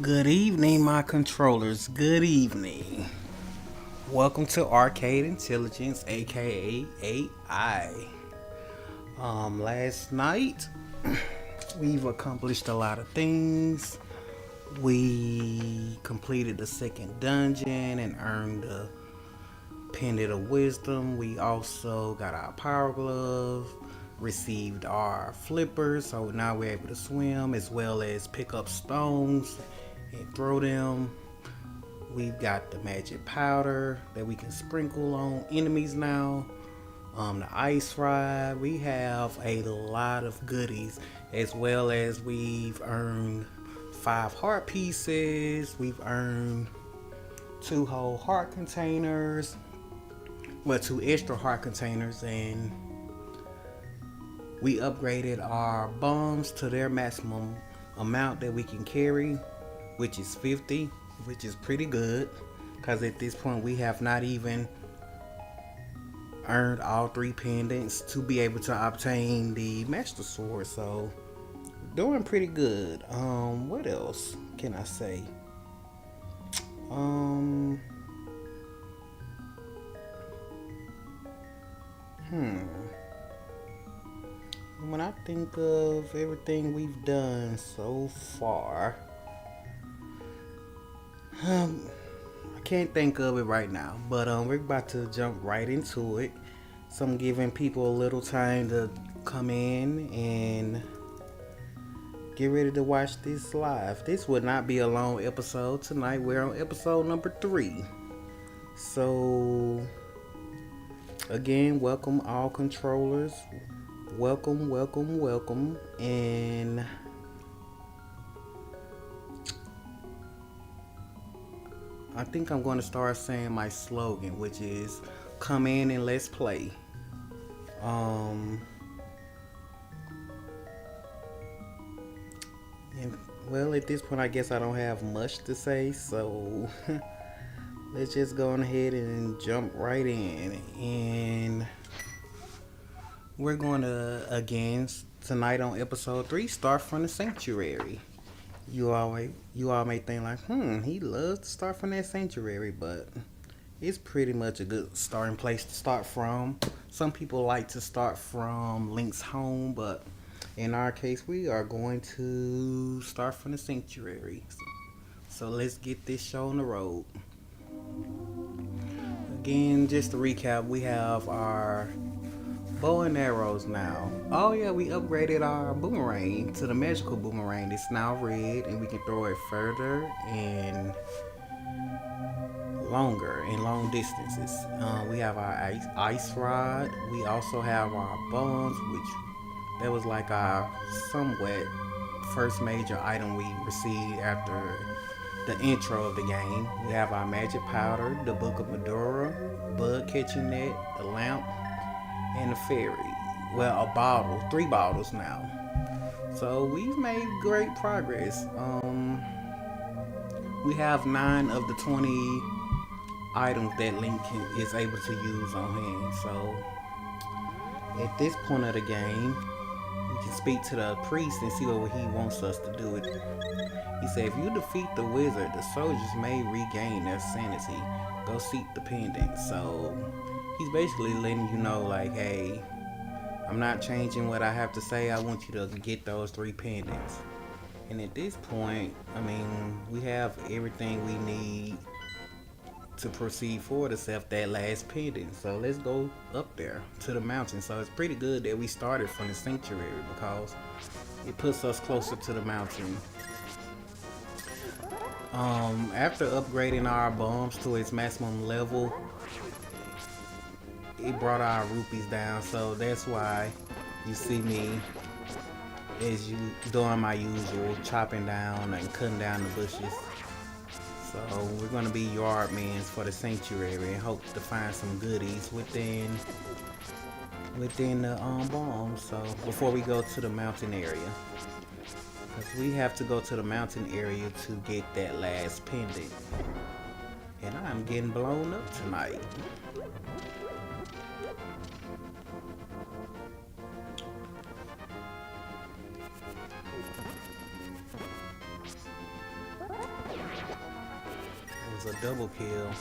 Good evening, my controllers. Good evening. Welcome to Arcade Intelligence, aka AI. Last night we've accomplished a lot of things. We completed the second dungeon and earned the Pendant of Wisdom. We also got our power glove, received our flippers, so now we're able to swim as well as pick up stones and throw them. We've got the magic powder that we can sprinkle on enemies now. The ice ride. We have a lot of goodies, as well as we've earned 5 heart pieces. We've earned 2 whole heart containers. Well, 2 extra heart containers, and we upgraded our bombs to their maximum amount that we can carry, which is 50, which is pretty good, because at this point we have not even earned all 3 pendants to be able to obtain the master sword. So doing pretty good. What else can I say? When I think of everything we've done so far, I can't think of it right now, but we're about to jump right into it. So I'm giving people a little time to come in and get ready to watch this live. This would not be a long episode tonight. We're on episode number 3. So again, welcome all controllers. Welcome. And I think I'm going to start saying my slogan, which is come in and let's play. And well, at this point I guess I don't have much to say, so let's just go on ahead and jump right in. And we're going to, again, tonight on episode 3, start from the sanctuary. You all may think like, he loves to start from that sanctuary, but it's pretty much a good starting place to start from. Some people like to start from Link's home, but in our case, we are going to start from the sanctuary. So let's get this show on the road. Again, just to recap, we have our bow and arrows now. Oh yeah, we upgraded our boomerang to the magical boomerang. It's now red and we can throw it further and longer in long distances. We have our ice rod. We also have our bombs, which that was like our somewhat first major item we received after the intro of the game. We have our magic powder, the book of Medora, bug catching net, the lamp, and the fairy. Well, a bottle, 3 bottles now. So we've made great progress. We have 9 of the 20 items that Link is able to use on hand. So at this point of the game, we can speak to the priest and see what he wants us to do. He said, if you defeat the wizard, the soldiers may regain their sanity. Go seek the pendant. So he's basically letting you know, like, hey, I'm not changing what I have to say. I want you to get those 3 pendants. And at this point, I mean, we have everything we need to proceed forward except that last pendant. So let's go up there to the mountain. So it's pretty good that we started from the sanctuary because it puts us closer to the mountain. After upgrading our bombs to its maximum level, it brought our rupees down, so that's why you see me doing my usual chopping down and cutting down the bushes. So we're going to be yardmen for the sanctuary and hope to find some goodies within the bombs. So before we go to the mountain area, because we have to go to the mountain area to get that last pendant, and I'm getting blown up tonight. was a double kill.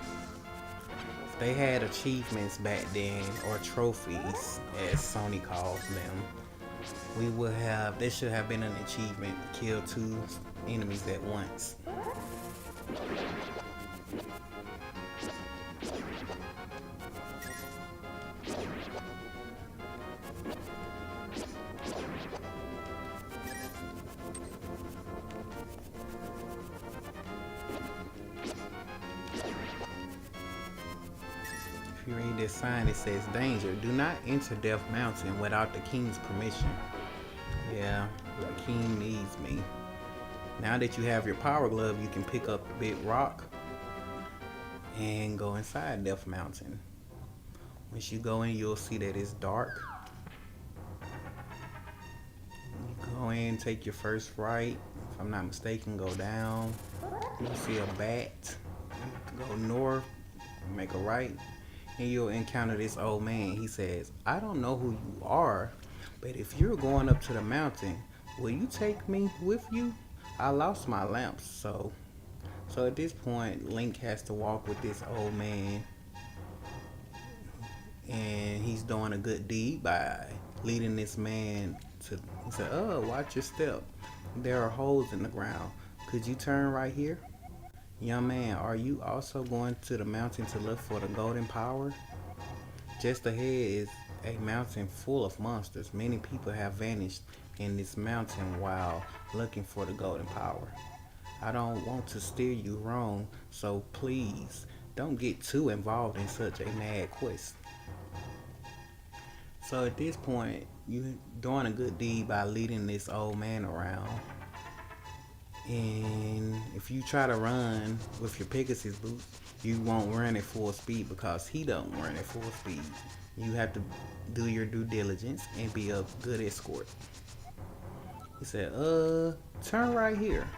They had achievements back then, or trophies, as Sony calls them. There should have been an achievement, kill 2 enemies at once. If you read this sign, it says, danger, do not enter Death Mountain without the king's permission. Yeah, the king needs me. Now that you have your power glove, you can pick up the big rock and go inside Death Mountain. Once you go in, you'll see that it's dark. You go in, take your first right. If I'm not mistaken, go down. You'll see a bat. Go north, make a right, and you'll encounter this old man. He says, I don't know who you are, but if you're going up to the mountain, will you take me with you? I lost my lamps, so at this point, Link has to walk with this old man, and he's doing a good deed by leading this man to. He said, "Oh, watch your step. There are holes in the ground. Could you turn right here, young man? Are you also going to the mountain to look for the golden power? Just ahead is a mountain full of monsters. Many people have vanished in this mountain while looking for the golden power. I don't want to steer you wrong, so please don't get too involved in such a mad quest." So at this point, you're doing a good deed by leading this old man around. And if you try to run with your Pegasus boots, you won't run at full speed because he don't run at full speed. You have to do your due diligence and be a good escort. He said, turn right here.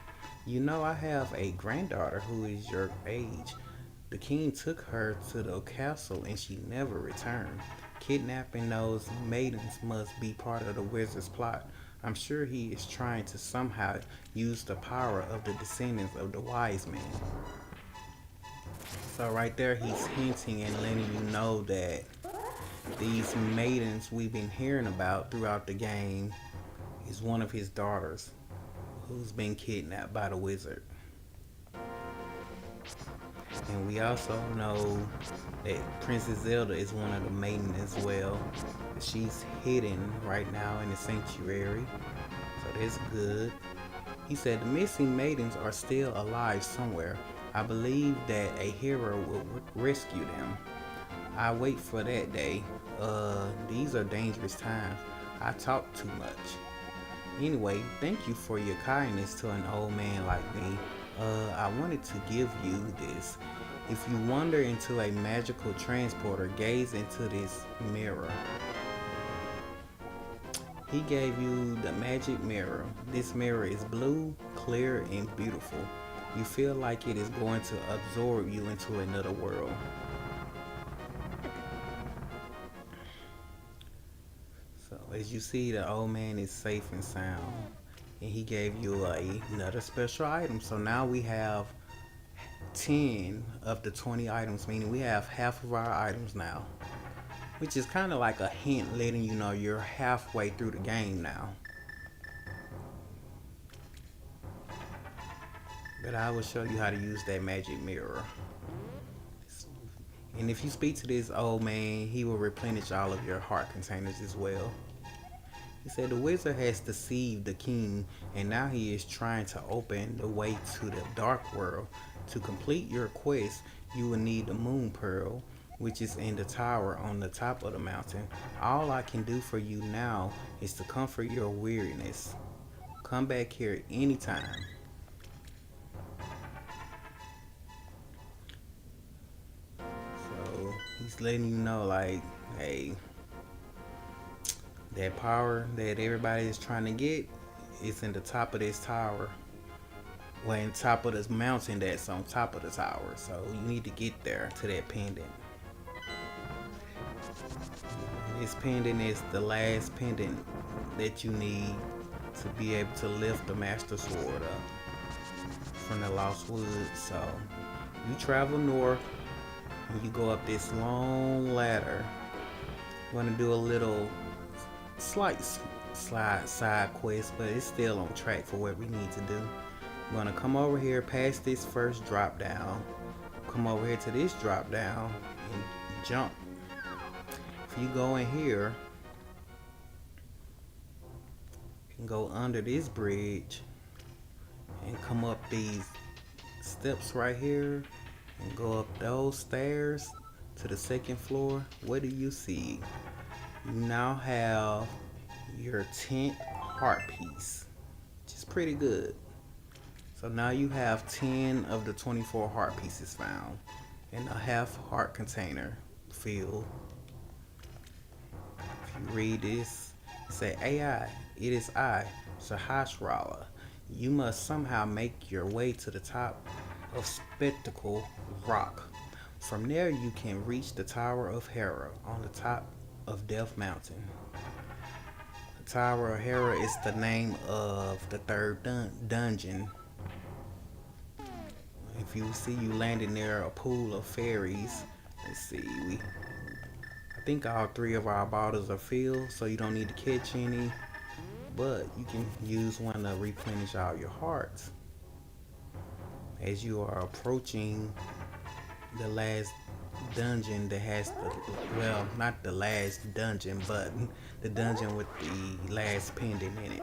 You know I have a granddaughter who is your age. The king took her to the castle and she never returned. Kidnapping those maidens must be part of the wizard's plot. I'm sure he is trying to somehow use the power of the descendants of the wise men. So right there he's hinting and letting you know that these maidens we've been hearing about throughout the game is one of his daughters who's been kidnapped by the wizard. And we also know that Princess Zelda is one of the maidens as well. She's hidden right now in the sanctuary, so that's good. He said the missing maidens are still alive somewhere. I believe that a hero will rescue them. I wait for that day. These are dangerous times. I talk too much. Anyway, thank you for your kindness to an old man like me. I wanted to give you this. If you wander into a magical transporter, gaze into this mirror. He gave you the magic mirror. This mirror is blue, clear, and beautiful. You feel like it is going to absorb you into another world. So as you see, the old man is safe and sound. And he gave you another special item. So now we have 10 of the 20 items, meaning we have half of our items now. Which is kind of like a hint letting you know you're halfway through the game now. But I will show you how to use that magic mirror. And if you speak to this old man, he will replenish all of your heart containers as well. He said the wizard has deceived the king and now he is trying to open the way to the dark world. To complete your quest, you will need the moon pearl, which is in the tower on the top of the mountain. All I can do for you now is to comfort your weariness. Come back here anytime. So he's letting you know, like, hey, that power that everybody is trying to get is in the top of this tower. Well, in top of this mountain that's on top of the tower. So you need to get there to that pendant. This pendant is the last pendant that you need to be able to lift the Master Sword up from the Lost Woods. So You travel north and you go up this long ladder. We're gonna do a little slight side quest, but it's still on track for what we need to do. We're gonna come over here past this first drop down, come over here to this drop down and jump. If you go in here, you can go under this bridge and come up these steps right here and go up those stairs to the second floor. What do you see? You now have your 10th heart piece, which is pretty good. So now you have 10 of the 24 heart pieces found in a half heart container filled. If you read this, say AI, it is I, Sahasrara. You must somehow make your way to the top of Spectacle Rock. From there you can reach the Tower of Hera on the top of Death Mountain. The Tower of Hera is the name of the third dungeon. If you see, you landed near a pool of fairies. Let's see, I think all 3 of our bottles are filled, so you don't need to catch any, but you can use one to replenish all your hearts. As you are approaching the last dungeon that has the, well, not the last dungeon, but the dungeon with the last pendant in it.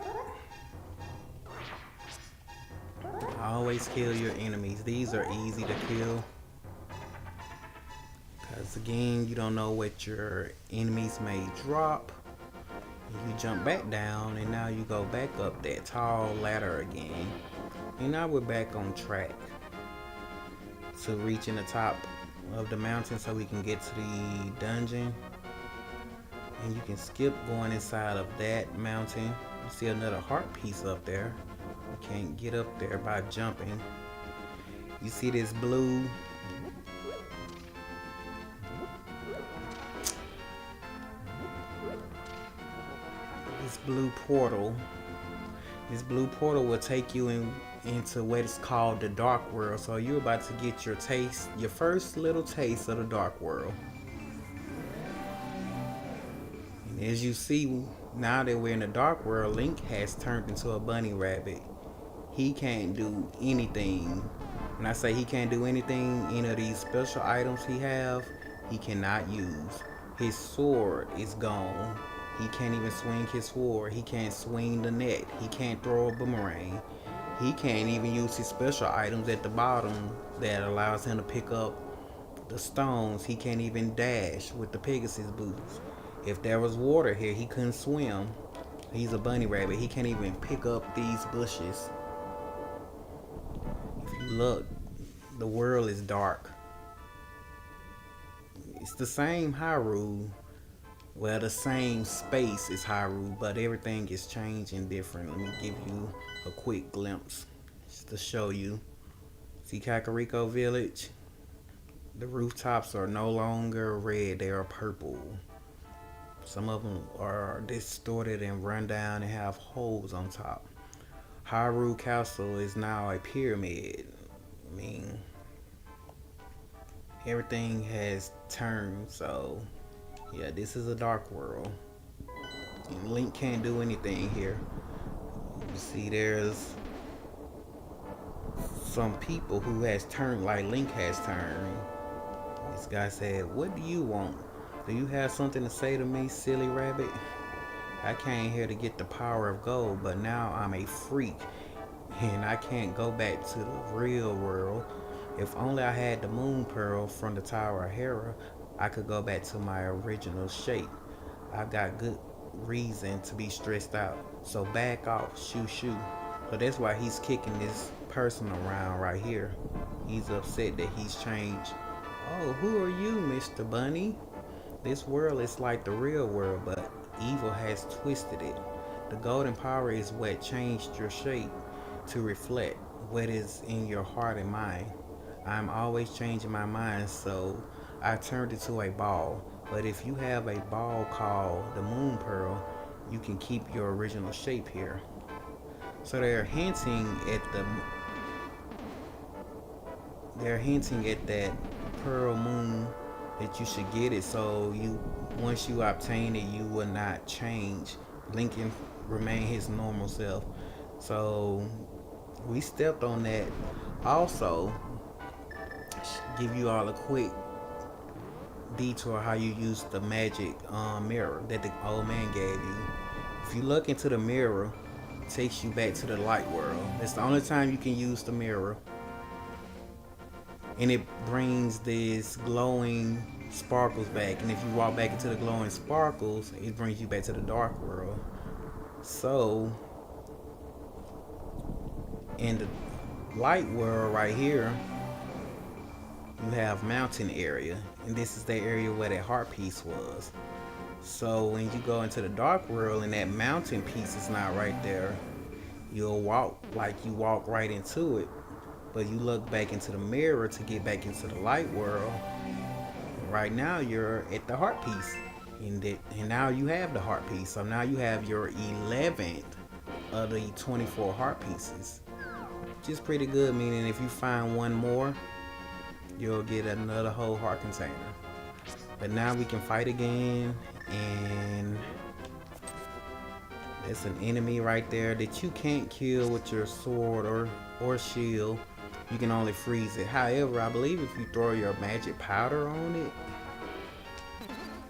Always kill your enemies. These are easy to kill, because again, you don't know what your enemies may drop. You jump back down and now you go back up that tall ladder again, and now we're back on track to reaching the top of the mountain so we can get to the dungeon. And you can skip going inside of that mountain. You see another heart piece up there. You can't get up there by jumping. You see this blue portal. This blue portal will take you into what is called the dark world. So you're about to get your first little taste of the dark world. And as you see, now that we're in the dark world, Link has turned into a bunny rabbit. He can't do anything. When I say he can't do anything, any of these special items he cannot use. His sword is gone. He can't even swing his sword. He can't swing the net. He can't throw a boomerang. He can't even use his special items at the bottom that allows him to pick up the stones. He can't even dash with the Pegasus boots. If there was water here, he couldn't swim. He's a bunny rabbit. He can't even pick up these bushes. If you look, the world is dark. It's the same Hyrule. Well, the same space is Hyrule, but everything is changing different. Let me give you a quick glimpse just to show you. See Kakariko Village? The rooftops are no longer red, they are purple. Some of them are distorted and run down and have holes on top. Hyrule Castle is now a pyramid. I mean, everything has turned, so yeah, this is a dark world. And Link can't do anything here. You see, there's some people who has turned like Link has turned. This guy said, "What do you want? Do you have something to say to me, silly rabbit? I came here to get the power of gold, but now I'm a freak and I can't go back to the real world. If only I had the moon pearl from the Tower of Hera, I could go back to my original shape. I've got good reason to be stressed out. So back off, shoo shoo." So that's why he's kicking this person around right here. He's upset that he's changed. "Oh, who are you, Mr. Bunny? This world is like the real world, but evil has twisted it. The golden power is what changed your shape to reflect what is in your heart and mind. I'm always changing my mind, so I turned it to a ball. But if you have a ball called the Moon Pearl, you can keep your original shape here." So they're hinting at they're hinting at that pearl moon that you should get it. So you, once you obtain it, you will not change. Lincoln remain his normal self. So we stepped on that. Also, give you all a quick detour how you use the magic mirror that the old man gave you. If you look into the mirror, it takes you back to the light world. It's the only time you can use the mirror. And it brings this glowing sparkles back. And if you walk back into the glowing sparkles, it brings you back to the dark world. So, in the light world right here, you have mountain area, and this is the area where that heart piece was. So when you go into the dark world and that mountain piece is not right there, you'll walk like you walk right into it, but you look back into the mirror to get back into the light world. Right now you're at the heart piece, and now you have the heart piece. So now you have your 11th of the 24 heart pieces, which is pretty good, meaning if you find one more, you'll get another whole heart container. But now we can fight again, and there's an enemy right there that you can't kill with your sword or shield. You can only freeze it. However, I believe if you throw your magic powder on it,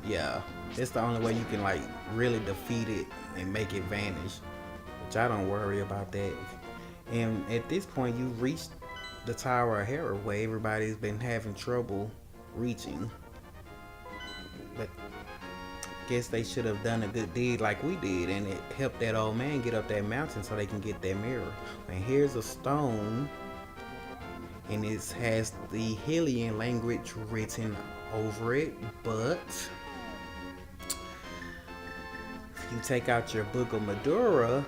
yeah, it's the only way you can like really defeat it and make it vanish, which I don't worry about that. And at this point, you reached the Tower of Hera, where everybody's been having trouble reaching. But guess they should have done a good deed like we did, and it helped that old man get up that mountain so they can get that mirror. And here's a stone, and it has the Hylia language written over it. But if you take out your book of Madura,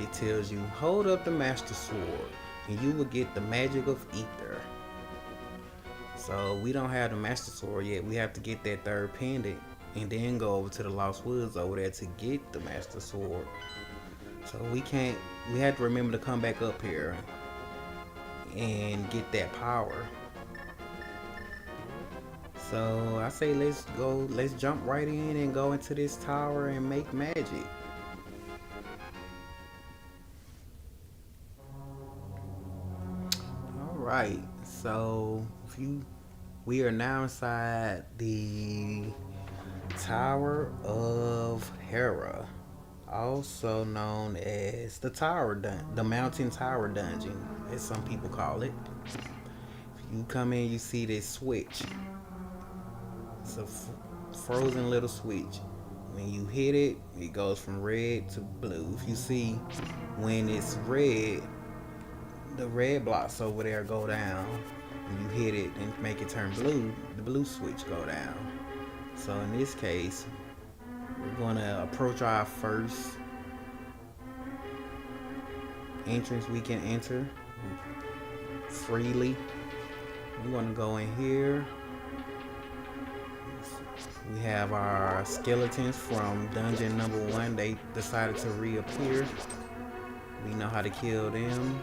it tells you hold up the Master Sword and you will get the magic of ether. So we don't have the Master Sword yet. We have to get that third pendant and then go over to the Lost Woods over there to get the Master Sword. So we have to remember to come back up here and get that power. So I say let's jump right in and go into this tower and make magic. Alright, so we are now inside the Tower of Hera, also known as the Mountain Tower Dungeon, as some people call it. If you come in, you see this switch. It's a frozen little switch. When you hit it, it goes from red to blue. If you see when it's red, the red blocks over there go down. When you hit it and make it turn blue, the blue switch go down. So in this case, we're gonna approach our first entrance we can enter freely. We're gonna go in here. We have our skeletons from dungeon number 1. They decided to reappear. We know how to kill them.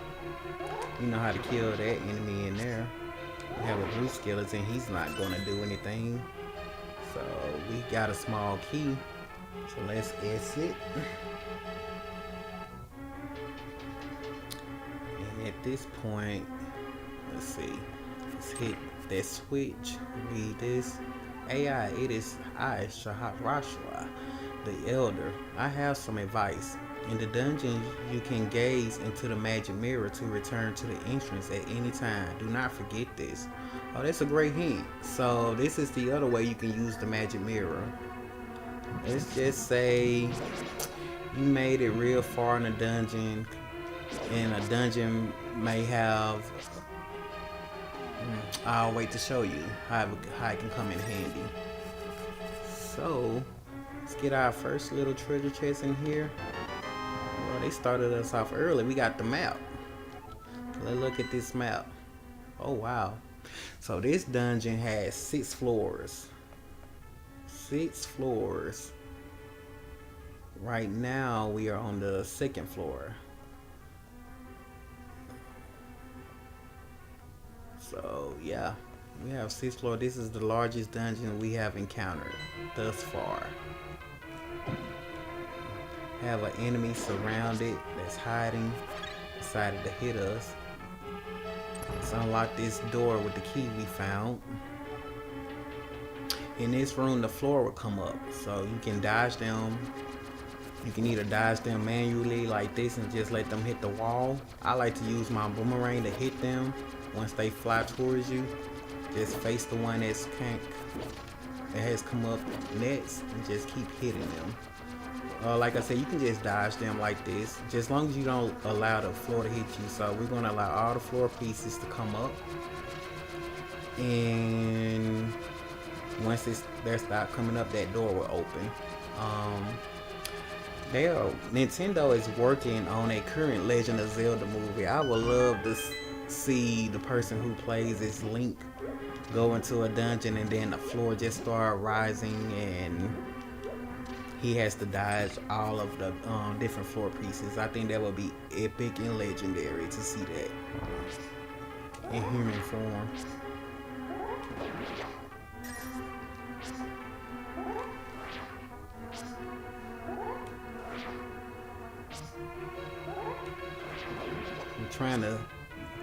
We know how to kill that enemy in there. We have a blue skeleton. He's not gonna do anything. So we got a small key. So let's exit. And at this point, let's see. Let's hit that switch. Read this. AI, it is I, Shaharashwa, the Elder. I have some advice. In the dungeon, you can gaze into the magic mirror to return to the entrance at any time. Do not forget this. Oh, that's a great hint. So this is the other way you can use the magic mirror. Let's just say you made it real far in the dungeon, and a dungeon may have I'll wait to show you how it can come in handy. So let's get our first little treasure chest in here. Well, they started us off early. We got the map. Let's look at this map. Oh wow. So this dungeon has 6 floors. 6 floors. Right now we are on the 2nd floor. So yeah, we have 6th floor. This is the largest dungeon we have encountered thus far. Have an enemy surrounded that's hiding, decided to hit us. Let's unlock this door with the key we found. In this room, the floor will come up, so you can dodge them. You can either dodge them manually like this and just let them hit the wall. I like to use my boomerang to hit them once they fly towards you. Just face the one that has come up next and just keep hitting them. Like I said, you can just dodge them like this, just as long as you don't allow the floor to hit you. So we're gonna allow all the floor pieces to come up, and once they stop coming up, that door will open. Nintendo is working on a current Legend of Zelda movie. I would love to see the person who plays as Link go into a dungeon and then the floor just start rising and he has to dodge all of the different floor pieces. I think that would be epic and legendary to see that in human form. I'm trying to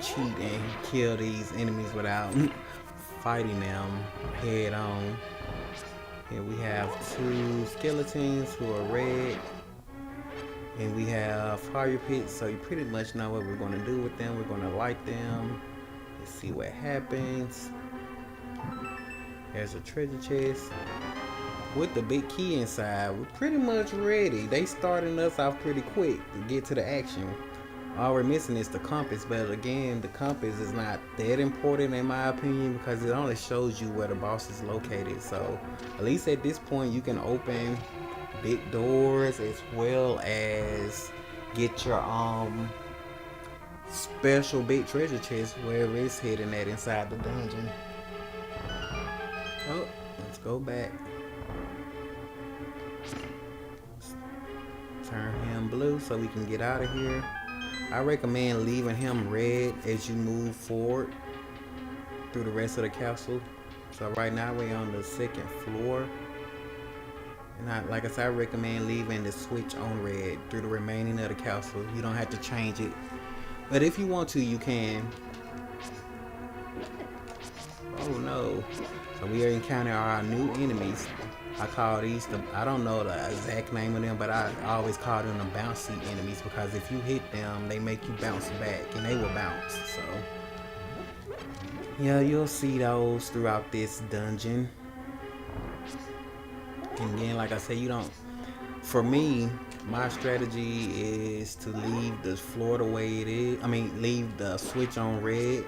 cheat and kill these enemies without fighting them head on. Here we have 2 skeletons who are red, and we have fire pits, so you pretty much know what we're going to do with them. We're going to light them. Let's see what happens. There's a treasure chest with the big key inside. We're pretty much ready. They starting us off pretty quick to get to the action. All we're missing is the compass, but again, the compass is not that important in my opinion because it only shows you where the boss is located. So at least at this point you can open big doors as well as get your special big treasure chest wherever it's hidden at inside the dungeon. Oh, let's go back. Turn him blue so we can get out of here. I recommend leaving him red as you move forward through the rest of the castle. So right now we're on the 2nd floor. And like I said, I recommend leaving the switch on red through the remaining of the castle. You don't have to change it. But if you want to, you can. Oh no. So we are encountering our new enemies. I call these I don't know the exact name of them, but I always call them the bouncy enemies because if you hit them, they make you bounce back and they will bounce. So yeah, you'll see those throughout this dungeon. And again, like I said, for me, my strategy is to leave the floor the way it is. Leave the switch on red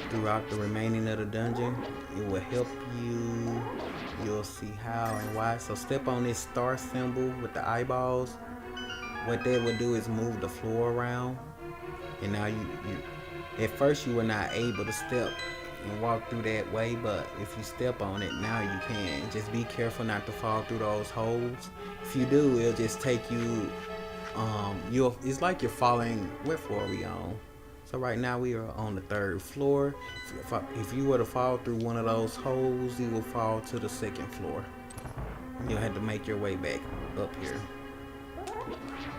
throughout the remaining of the dungeon. It will help you. You'll see how and why. So step on this star symbol with the eyeballs. What that will do is move the floor around. And now you at first you were not able to step and walk through that way, but if you step on it, now you can. Just be careful not to fall through those holes. If you do, it'll just take you, it's like you're falling. What floor are we on? So right now we are on the 3rd floor. If you were to fall through one of those holes, you will fall to the 2nd floor. You'll have to make your way back up here.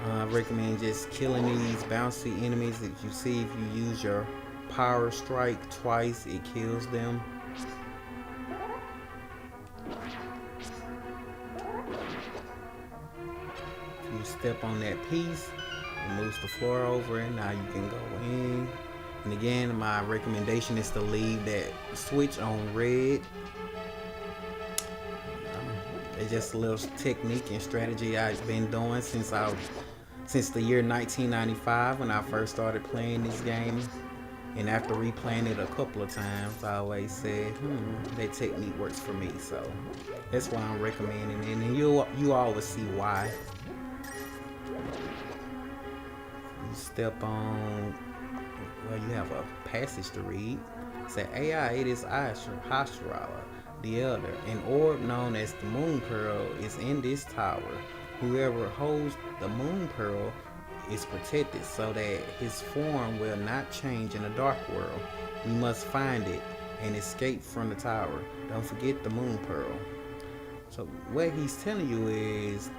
I recommend just killing these bouncy enemies that you see. If you use your power strike twice, it kills them. If you step on that piece, it moves the floor over, and now you can go in. And again, my recommendation is to leave that switch on red. It's just a little technique and strategy I've been doing since the year 1995 when I first started playing this game. And after replaying it a couple of times, I always said, that technique works for me. So that's why I'm recommending it, and you always see why. You step on, well, you have a passage to read. Say, AI, it is Hashirala, the elder. An orb known as the Moon Pearl is in this tower. Whoever holds the Moon Pearl is protected so that his form will not change in the dark world. You must find it and escape from the tower. Don't forget the moon pearl. So what he's telling you is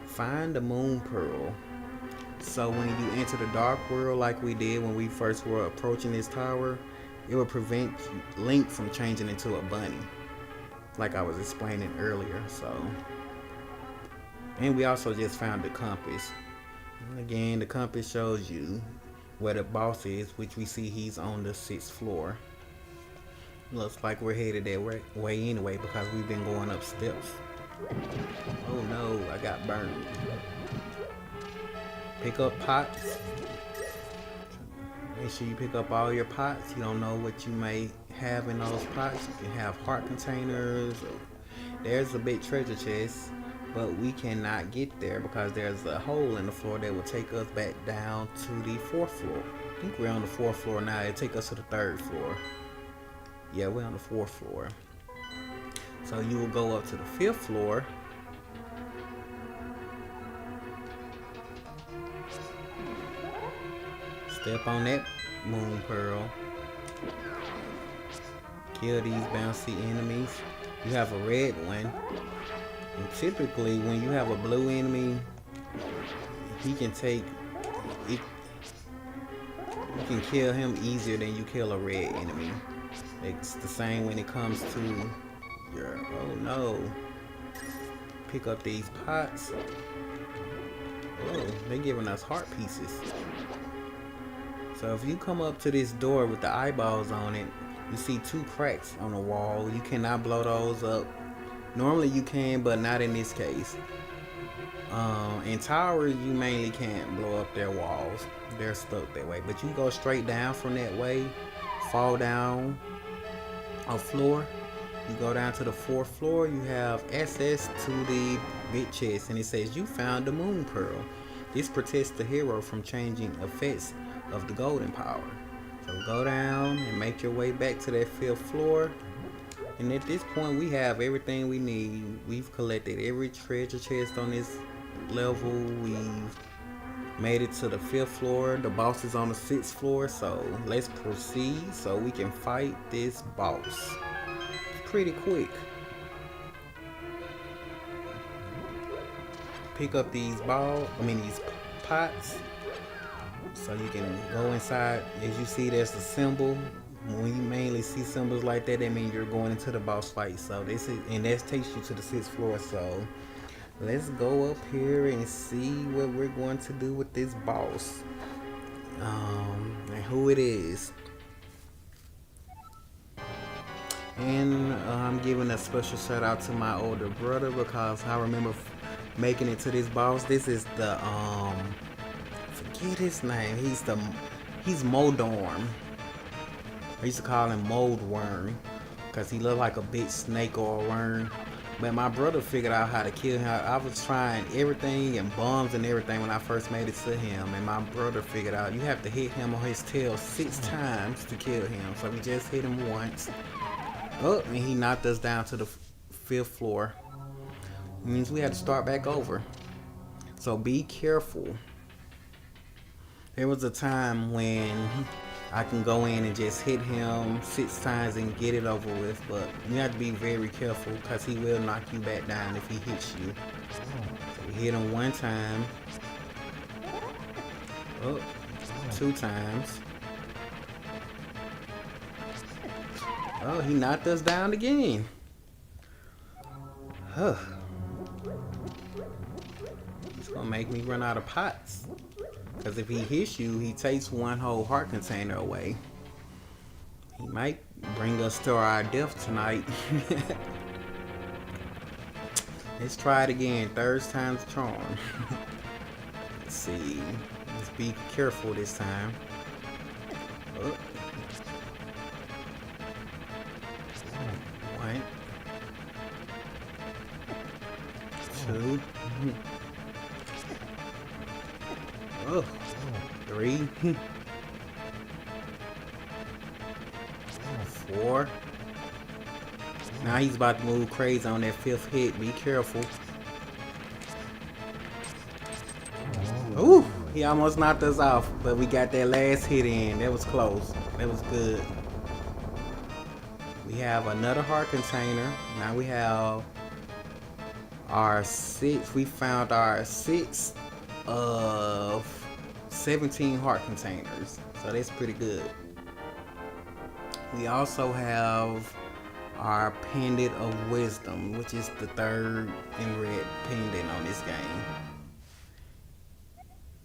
find the moon pearl. So when you enter the dark world like we did when we first were approaching this tower, it will prevent Link from changing into a bunny, like I was explaining earlier. So, and we also just found the compass. And again, the compass shows you where the boss is, which we see he's on the 6th floor. Looks like we're headed that way anyway because we've been going up steps. Oh no, I got burned. Pick up pots. Make sure you pick up all your pots. You don't know what you may have in those pots. You can have heart containers. There's a big treasure chest, but we cannot get there because there's a hole in the floor that will take us back down to the 4th floor. I think we're on the 4th floor now. It'll take us to the 3rd floor. Yeah, we're on the 4th floor. So you will go up to the 5th floor. Step on that moon pearl. Kill these bouncy enemies. You have a red one. And typically when you have a blue enemy, he can take it. You can kill him easier than you kill a red enemy. It's the same when it comes to your, oh no. Pick up these pots. Oh, they're giving us heart pieces. So if you come up to this door with the eyeballs on it, you see 2 cracks on the wall. You cannot blow those up. Normally you can, but not in this case. In towers, you mainly can't blow up their walls. They're stuck that way. But you go straight down from that way, fall down a floor. You go down to the 4th floor. You have access to the big chest, and it says you found the moon pearl. This protects the hero from changing effects of the golden power. So go down and make your way back to that 5th floor. And at this point, we have everything we need. We've collected every treasure chest on this level. We've made it to the 5th floor. The boss is on the 6th floor. So let's proceed so we can fight this boss pretty quick. Pick up these these pots. So you can go inside. As you see, there's the symbol. When you mainly see symbols like that, that means you're going into the boss fight. So this is, and that takes you to the 6th floor. So let's go up here and see what we're going to do with this boss, and who it is. And I'm giving a special shout out to my older brother because I remember making it to this boss. This is the forget his name. He's Moldorm. I used to call him Mold Worm because he looked like a big snake or a worm. But my brother figured out how to kill him. I was trying everything and bombs and everything when I first made it to him. And my brother figured out you have to hit him on his tail 6 times to kill him. So we just hit him once. Oh, and he knocked us down to the 5th floor. It means we had to start back over. So be careful. There was a time when I can go in and just hit him 6 times and get it over with, but you have to be very careful because he will knock you back down if he hits you. So we hit him 1 time. Oh, 2 times. Oh, he knocked us down again. Huh. He's gonna make me run out of pots. Because if he hits you, he takes 1 whole heart container away. He might bring us to our death tonight. Let's try it again. 3rd time's the charm. Let's see. Let's be careful this time. Oh. 1, 2. Oh, 3. 4. Now he's about to move crazy on that 5th hit. Be careful. Ooh, He almost knocked us off, but we got that last hit in. That was close. That was good. We have another heart container. Now we have our 6. We found our 6 of 17 heart containers. So that's pretty good. We also have our Pendant of Wisdom, which is the 3rd in red pendant on this game.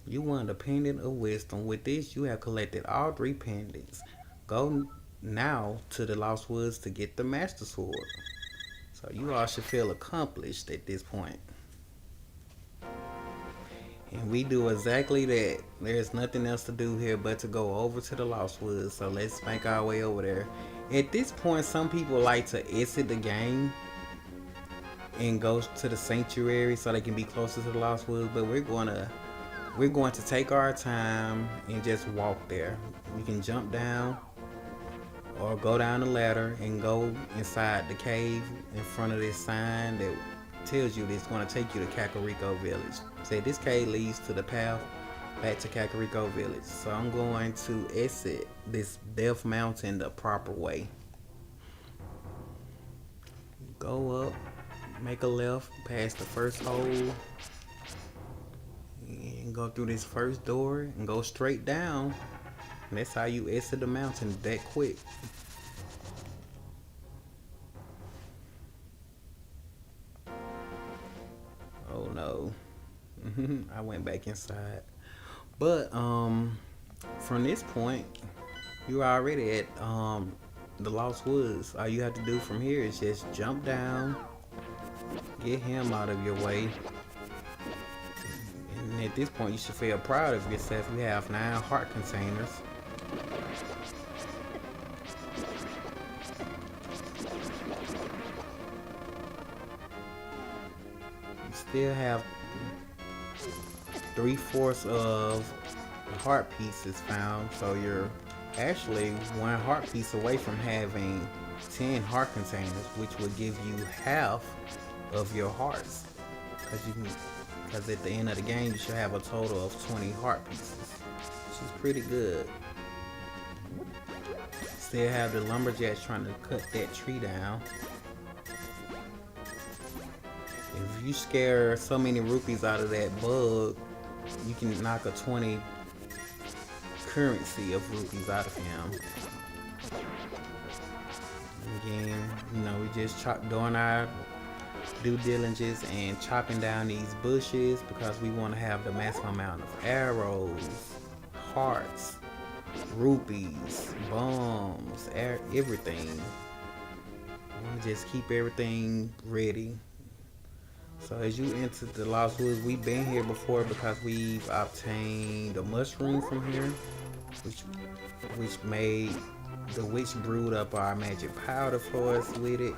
You won the Pendant of Wisdom. With this, you have collected all 3 pendants. Go now to the Lost Woods to get the Master Sword. So you all should feel accomplished at this point. And we do exactly that. There's nothing else to do here but to go over to the Lost Woods. So let's make our way over there. At this point, some people like to exit the game and go to the sanctuary so they can be closer to the Lost Woods. But we're going to take our time and just walk there. You can jump down or go down the ladder and go inside the cave in front of this sign that tells you that it's going to take you to Kakariko Village. Say this cave leads to the path back to Kakariko Village. So I'm going to exit this Death Mountain the proper way. Go up, make a left past the first hole, and go through this first door and go straight down. And that's how you exit the mountain that quick. Oh no. I went back inside. But from this point, you're already at the Lost Woods. All you have to do from here is just jump down, get him out of your way. And at this point, you should feel proud of yourself. You have 9 heart containers. You still have 3/4 of heart pieces found, so you're actually 1 heart piece away from having 10 heart containers, which will give you half of your hearts. Because at the end of the game, you should have a total of 20 heart pieces, which is pretty good. Still have the lumberjacks trying to cut that tree down. If you scare so many rupees out of that bug, you can knock a 20 currency of rupees out of him. Again, we just doing our due diligence and chopping down these bushes because we want to have the maximum amount of arrows, hearts, rupees, bombs, everything. We want to just keep everything ready. So as you enter the Lost Woods, we've been here before because we've obtained a mushroom from here, which made the witch brewed up our magic powder for us with it.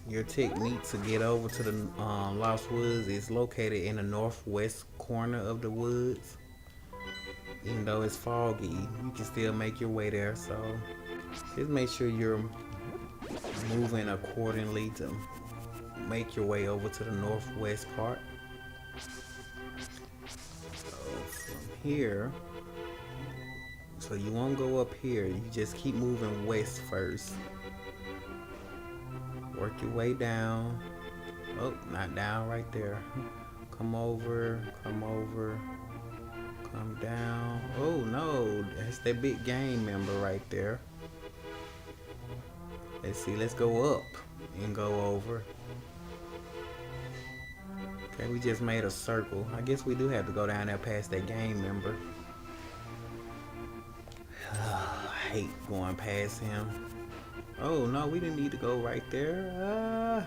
Your technique to get over to the Lost Woods is located in the northwest corner of the woods. Even though it's foggy, you can still make your way there. So just make sure you're moving accordingly to make your way over to the northwest part. So from here, so you won't go up here, you just keep moving west first. Work your way down. Oh, not down right there. Come over, come over. Come down. Oh no, that's that big game member right there. Let's see, let's go up and go over. Okay, we just made a circle. I guess we do have to go down there past that game member. I hate going past him. Oh no, we didn't need to go right there.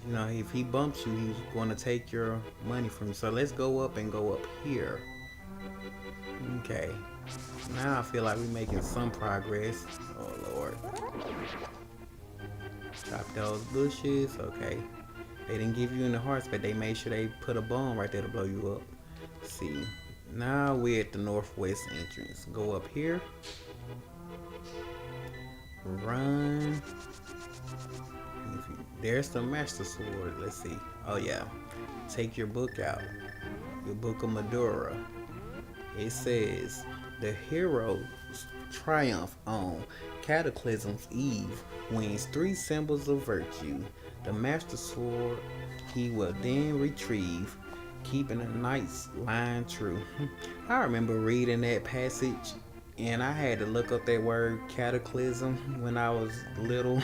If he bumps you, he's going to take your money from you. So let's go up and go up here. Okay. Now I feel like we're making some progress. Oh Lord. Chop those bushes. Okay. They didn't give you any hearts, but they made sure they put a bomb right there to blow you up. Let's see. Now we're at the northwest entrance. Go up here. Run. There's the Master Sword. Let's see. Oh yeah. Take your book out. Your book of Madura. It says the hero's triumph on Cataclysm's eve wins 3 symbols of virtue. The Master Sword he will then retrieve, keeping a knight's line true. I remember reading that passage and I had to look up that word cataclysm when I was little.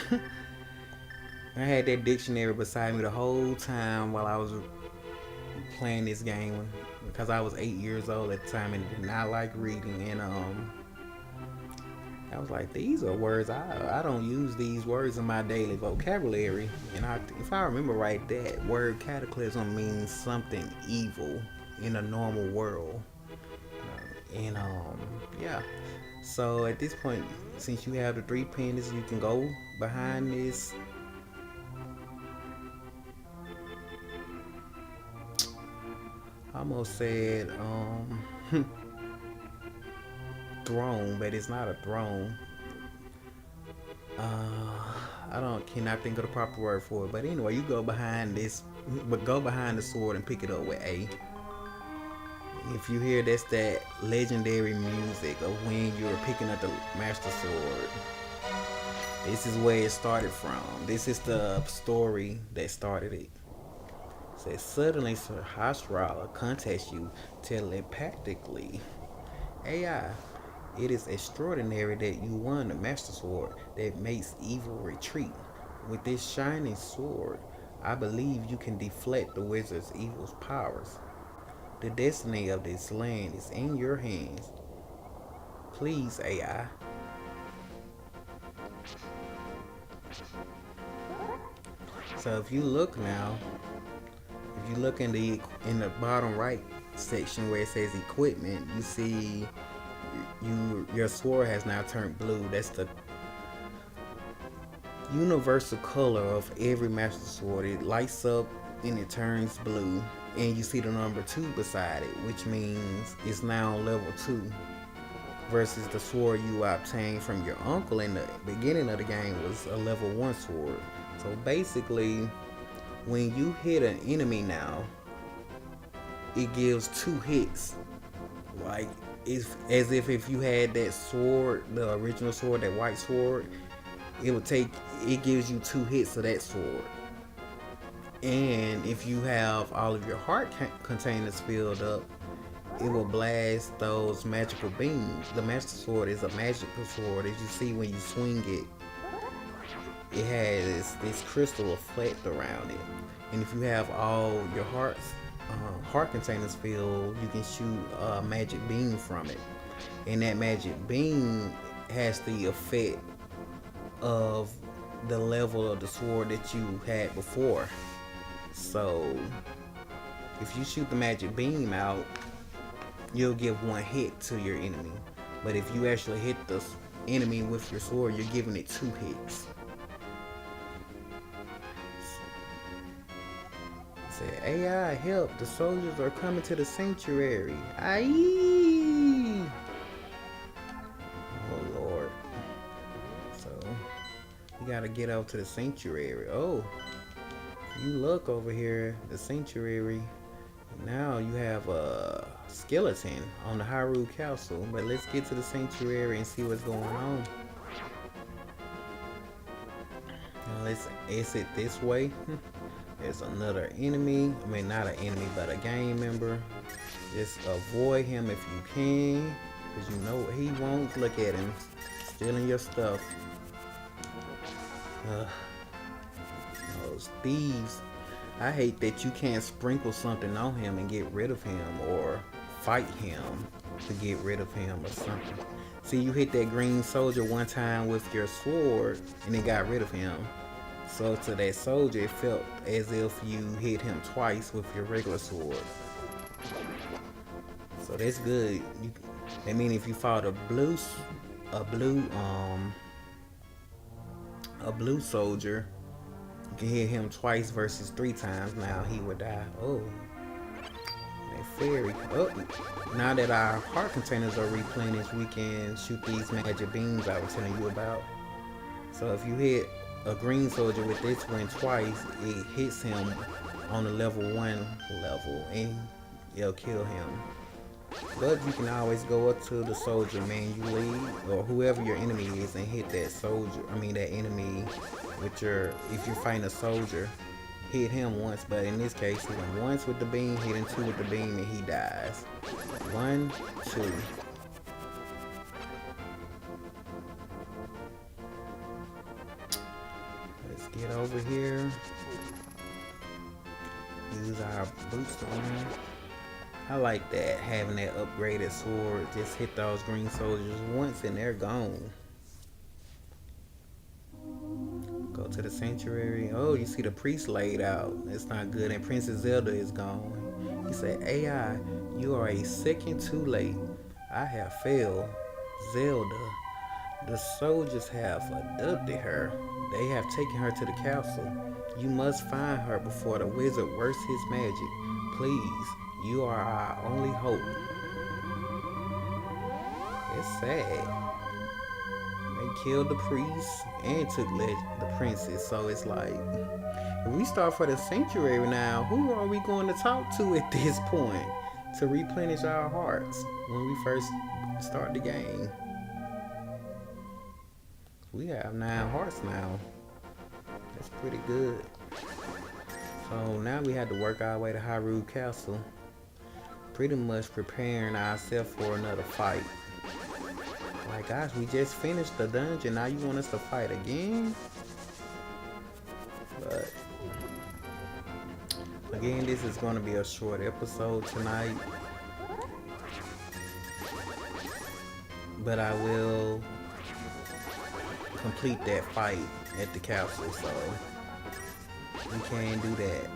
I had that dictionary beside me the whole time while I was playing this game because I was 8 years old at the time and did not like reading. And I was like, these are words I don't use these words in my daily vocabulary. And if I remember right, that word cataclysm means something evil in a normal world. And yeah. So at this point, since you have the 3 pendants, you can go behind this. I almost said throne, but it's not a throne. Cannot think of the proper word for it. But anyway, you go behind this, but go behind the sword and pick it up with A. If you hear, that's that legendary music of when you're picking up the Master Sword. This is where it started from. This is the story that started it. It says, suddenly Sir Hasrala contacts you telepathically. AI, it is extraordinary that you won the Master Sword that makes evil retreat. With this shining sword, I believe you can deflect the wizard's evil's powers. The destiny of this land is in your hands. Please, AI. So if you look now, if you look in the bottom right section where it says equipment, you see your sword has now turned blue. That's the universal color of every Master Sword. It lights up and it turns blue. And you see the number 2 beside it, which means it's now level 2 versus the sword you obtained from your uncle in the beginning of the game was a level 1 sword. So basically, when you hit an enemy now, it gives 2 hits. Like, it's as if you had that sword, the original sword, that white sword, it gives you 2 hits of that sword. And if you have all of your heart containers filled up, it will blast those magical beams. The Master Sword is a magical sword. As you see when you swing it, it has this crystal effect around it. And if you have all your heart containers filled, you can shoot a magic beam from it. And that magic beam has the effect of the level of the sword that you had before. So if you shoot the magic beam out, you'll give 1 hit to your enemy. But if you actually hit the enemy with your sword, you're giving it 2 hits. Say, AI, help, the soldiers are coming to the sanctuary. Aye. Oh Lord. So you gotta get out to the sanctuary. Oh, you look over here, the sanctuary. Now you have a skeleton on the Hyrule Castle. But let's get to the sanctuary and see what's going on. Now let's exit this way. There's another enemy. I mean, not an enemy, but a game member. Just avoid him if you can, because you know what he wants. Look at him, stealing your stuff. Those thieves. I hate that you can't sprinkle something on him and get rid of him, or fight him to get rid of him or something. See, you hit that green soldier one time with your sword and it got rid of him. So to that soldier, it felt as if you hit him twice with your regular sword. So that's good. I mean, if you fought a blue soldier, you can hit him twice versus 3 times. Now he would die. Oh, that fairy. Oh, now that our heart containers are replenished, we can shoot these magic beams I was telling you about. So if you hit a green soldier with this one twice, it hits him on the level 1 level and it'll kill him. But you can always go up to the soldier manually or whoever your enemy is and hit that soldier, that enemy with if you're fighting a soldier, hit him once. But in this case, hit him once with the beam, hit him 2 with the beam, and he dies. 1, 2. Let's get over here. Use our booster one. I like that, having that upgraded sword. Just hit those green soldiers once and they're gone. Go to the sanctuary. Oh, you see the priest laid out. It's not good. And Princess Zelda is gone. He said, AI, you are a second too late. I have failed. Zelda, the soldiers have abducted her. They have taken her to the castle. You must find her before the wizard works his magic. Please, you are our only hope. It's sad. They killed the priest and took the princess. So it's like, if we start for the sanctuary now, who are we going to talk to at this point to replenish our hearts when we first start the game? We have 9 hearts now. That's pretty good. So now we had to work our way to Hyrule Castle. Pretty much preparing ourselves for another fight. My gosh, we just finished the dungeon. Now you want us to fight again? But again, this is going to be a short episode tonight. But I will complete that fight at the castle, so we can do that.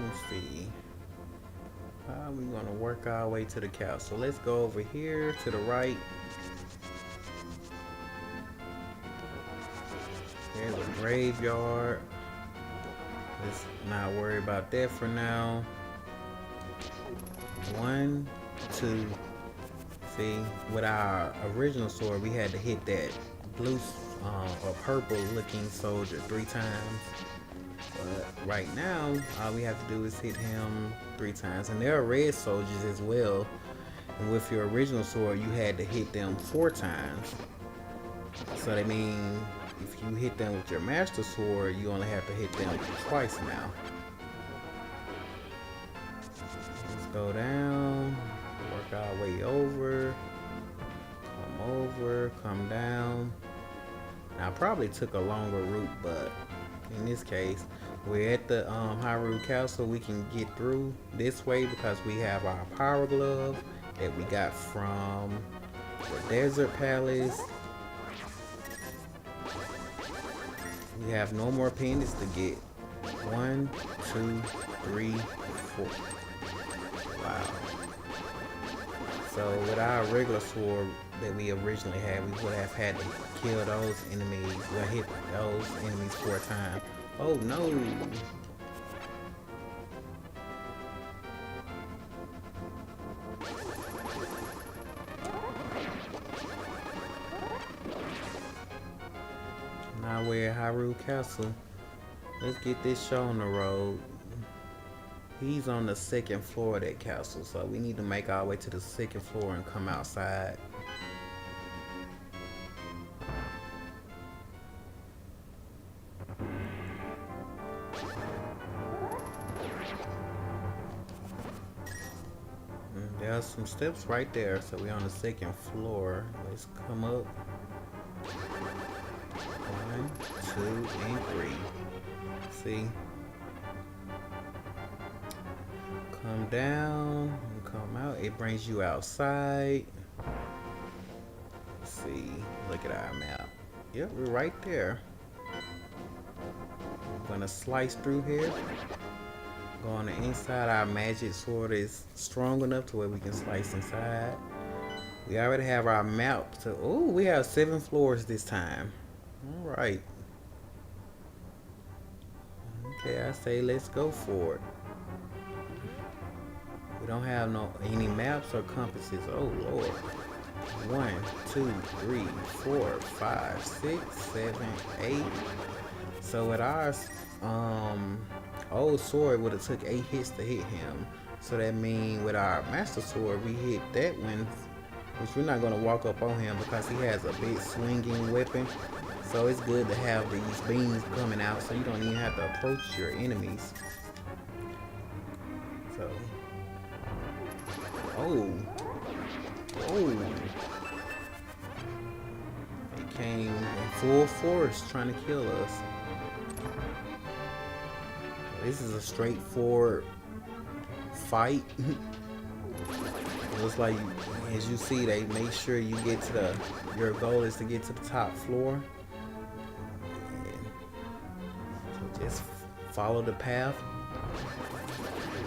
Let's see. How are we gonna work our way to the castle? Let's go over here to the right. There's a graveyard. Let's not worry about that for now. 1, 2. See, with our original sword, we had to hit that blue or purple looking soldier 3 times. But right now, all we have to do is hit him 3 times. And there are red soldiers as well. And with your original sword, you had to hit them 4 times. So that means if you hit them with your master sword, you only have to hit them twice now. Let's go down, work our way over, come down. Now, I probably took a longer route, but in this case, we're at the Hyrule Castle. We can get through this way because we have our power glove that we got from the Desert Palace. We have no more pendants to get. 1, 2, 3, 4. Wow. So with our regular sword that we originally had, we would have had to kill those enemies, or hit those enemies 4 times. Oh no! Now we're at Hyrule Castle. Let's get this show on the road. He's on the 2nd floor of that castle, so we need to make our way to the 2nd floor and come outside. There's some steps right there, so we're on the 2nd floor. Let's come up. 1, 2, and 3. See? Come down and come out. It brings you outside. Let's see. Look at our map. Yep, we're right there. I'm gonna slice through here. Go on the inside. Our magic sword is strong enough to where we can slice inside. We already have our map. So, oh, we have 7 floors this time. All right. Okay, I say let's go for it. We don't have any maps or compasses. Oh Lord. 1, 2, 3, 4, 5, 6, 7, 8. So with ours, old sword would have took 8 hits to hit him. So that means with our master sword, we hit that one, which we're not gonna walk up on him because he has a big swinging weapon. So it's good to have these beams coming out, so you don't even have to approach your enemies. So, oh, he came in full force trying to kill us. This is a straightforward fight. Looks like, as you see, they make sure you get to your goal is to get to the top floor. So just follow the path.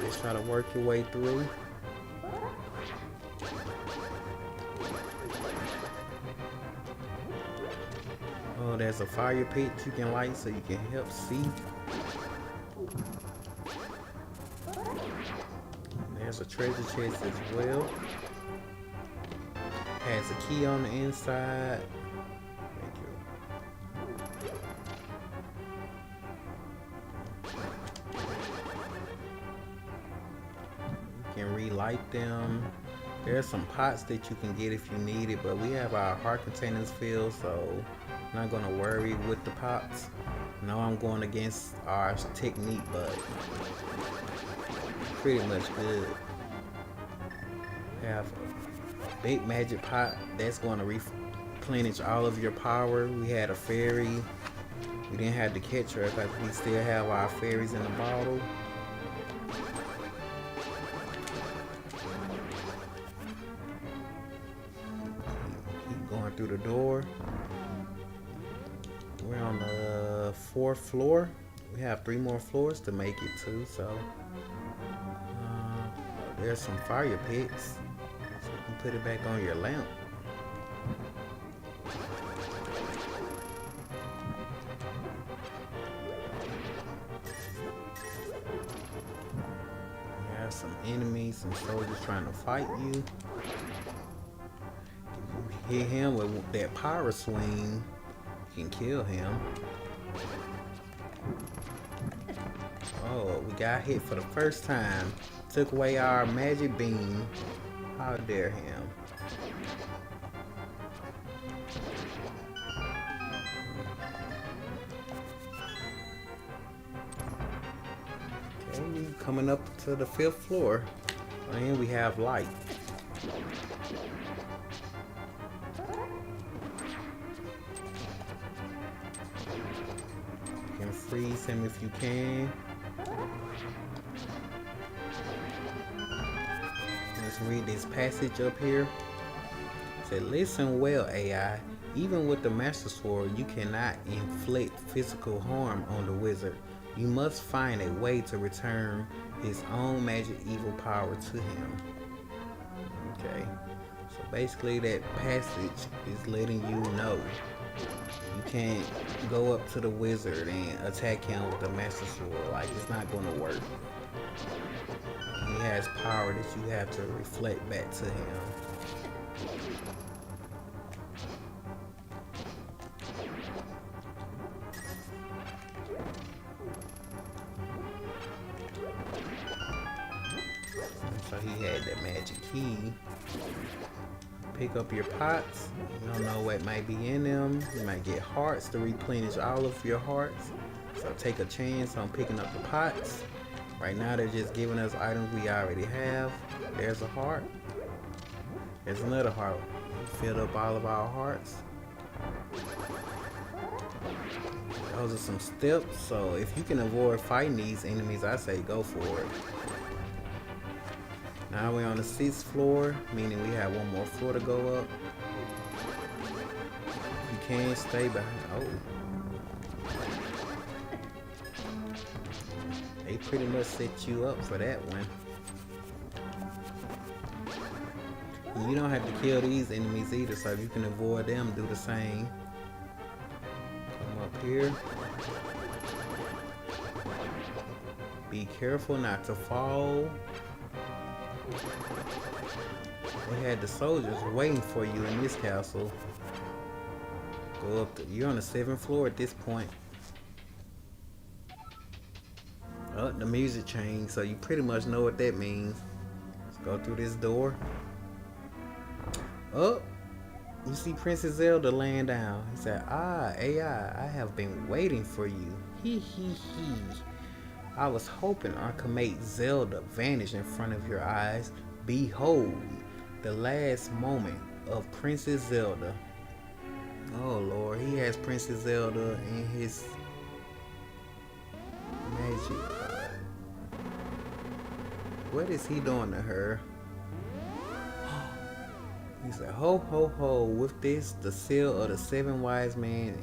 Just try to work your way through. Oh, there's a fire pit you can light so you can help see. There's a treasure chest as well. Has a key on the inside. You can relight them. There's some pots that you can get if you need it, but we have our heart containers filled, so I'm not gonna worry with the pots. No, I'm going against our technique, but pretty much good. We have a big magic pot that's going to replenish all of your power. We had a fairy. We didn't have to catch her because we still have our fairies in the bottle. Keep going through the door. We're on the 4th floor. We have 3 more floors to make it to, so there's some fire pits, so you can put it back on your lamp. You have some enemies, some soldiers trying to fight you. If you hit him with that power swing, you can kill him. Oh, we got hit for the first time. Took away our magic beam. How dare him. Okay, we coming up to the 5th floor. And we have light. You can freeze him if you can. Let's read this passage up here. It said, listen well, AI. Even with the Master Sword, you cannot inflict physical harm on the wizard. You must find a way to return his own magic evil power to him. Okay. So basically that passage is letting you know you can't go up to the wizard and attack him with the Master Sword. Like, it's not going to work. He has power that you have to reflect back to him. So he had that magic key. Pick up your pots. You don't know what might be in them. You might get hearts to replenish all of your hearts. So take a chance on picking up the pots. Right now they're just giving us items we already have. There's a heart. There's another heart. We filled up all of our hearts. Those are some steps, so if you can avoid fighting these enemies, I say go for it. Now we're on the 6th floor, meaning we have 1 more floor to go up. You can stay behind. Oh. They pretty much set you up for that one. You don't have to kill these enemies either, so if you can avoid them, do the same. Come up here. Be careful not to fall. They had the soldiers waiting for you in this castle. Go up. You're on the 7th floor at this point. Oh, the music changed, so you pretty much know what that means. Let's go through this door. Oh, you see Princess Zelda laying down. He said, "Ah, AI, I have been waiting for you. He. I was hoping I could make Zelda vanish in front of your eyes. Behold, the last moment of Princess Zelda." Oh Lord, he has Princess Zelda in his magic. What is he doing to her? He said, "Ho ho ho, with this the seal of the 7 wise men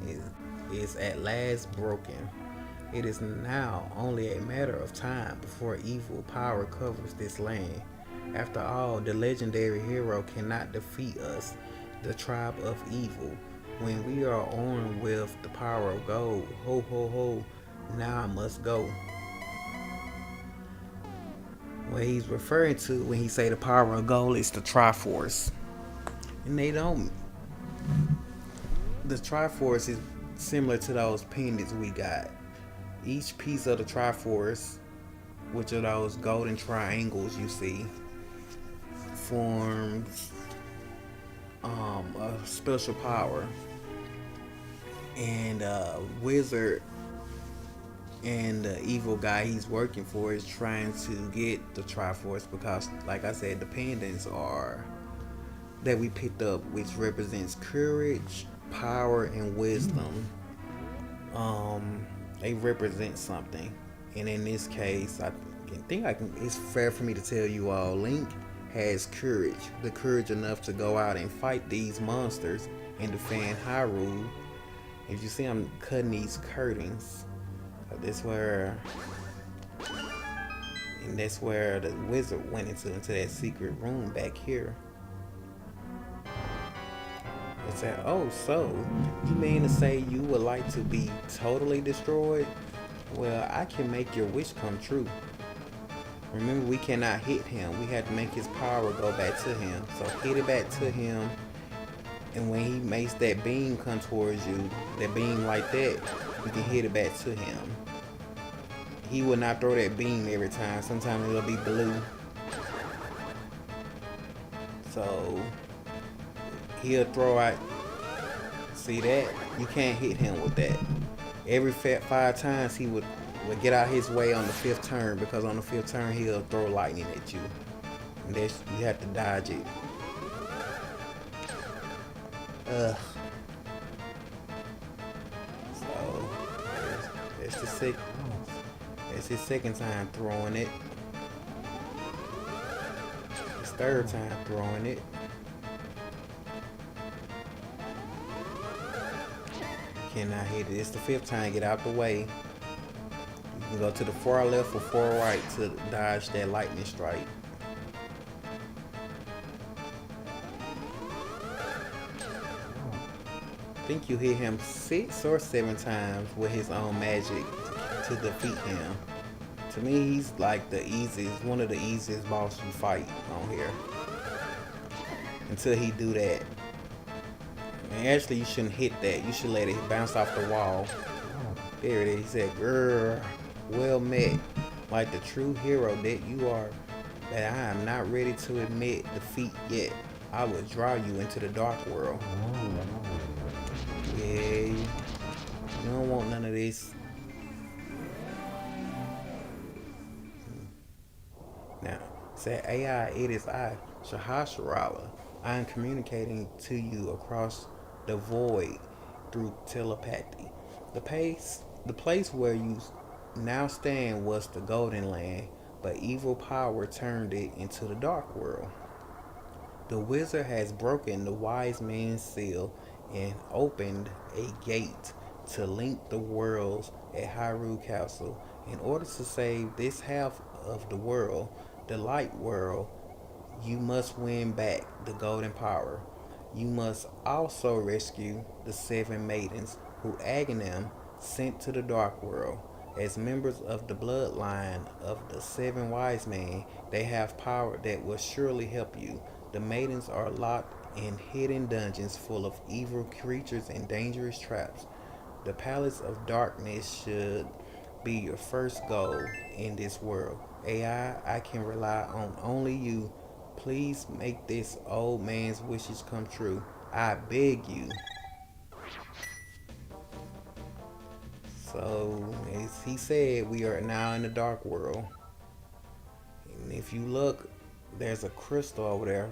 is at last broken. It is now only a matter of time before evil power covers this land. After all, the legendary hero cannot defeat us, the tribe of evil. When we are armed with the power of gold, ho ho ho, now I must go." What he's referring to when he say the power of gold is the Triforce. And they don't. The Triforce is similar to those pendants we got. Each piece of the Triforce, which are those golden triangles you see, forms a special power. And wizard and the evil guy he's working for is trying to get the Triforce because, like I said, the pendants are that we picked up, which represents courage, power, and wisdom. They represent something, and in this case, it's fair for me to tell you all, Link has courage, the courage enough to go out and fight these monsters and defend Hyrule. If you see, I'm cutting these curtains. That's where the wizard went into that secret room back here. It said, "Oh, so you mean to say you would like to be totally destroyed? Well, I can make your wish come true. Remember, we cannot hit him. We have to make his power go back to him. So hit it back to him, and when he makes that beam come towards you, that beam like that, you can hit it back to him. He will not throw that beam every time. Sometimes it'll be blue. So he'll throw out. See that? You can't hit him with that. Every 5 times he would get out his way on the 5th turn, because on the 5th turn he'll throw lightning at you. And you have to dodge it. So it's his second time throwing it. His 3rd time throwing it. Cannot hit it. It's the 5th time. Get out the way. You can go to the far left or far right to dodge that lightning strike. I think you hit him 6 or 7 times with his own magic to defeat him. To me, he's like one of the easiest bosses you fight on here. Until he do that. And actually, you shouldn't hit that. You should let it bounce off the wall. There it is. He said, "Grr, well met. Like the true hero that you are, but I am not ready to admit defeat yet. I will draw you into the dark world." Yeah, you don't want none of this. Now, say AI, it is I, Shahasharala. I am communicating to you across the void through telepathy. The place where you now stand was the Golden Land, but evil power turned it into the Dark World. The wizard has broken the wise man's seal and opened a gate to link the worlds at Hyrule Castle. In order to save this half of the world, the light world, You must win back the golden power. You must also rescue the seven maidens who Agahnim sent to the dark world. As members of the bloodline of the seven wise men, they have power that will surely help you. The maidens are locked in hidden dungeons full of evil creatures and dangerous traps. The Palace of Darkness should be your first goal in this world. AI, I can rely on only you. Please make this old man's wishes come true. I beg you. So, as he said, we are now in the dark world. And if you look, there's a crystal over there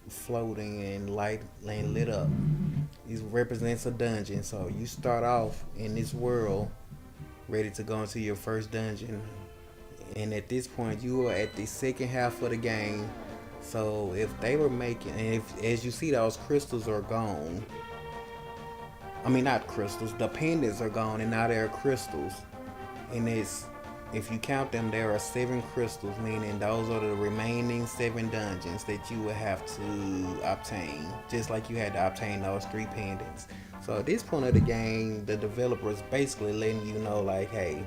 floating and light and lit up. It represents a dungeon. So you start off in this world ready to go into your first dungeon. And at this point you are at the second half of the game. So if they were making, and if, as you see, those crystals are gone. I mean, not crystals, the pendants are gone and now they're crystals. And it's, if you count them, there are 7 crystals, meaning those are the remaining 7 dungeons that you would have to obtain, just like you had to obtain those 3 pendants. So at this point of the game, the developer is basically letting you know, like, hey,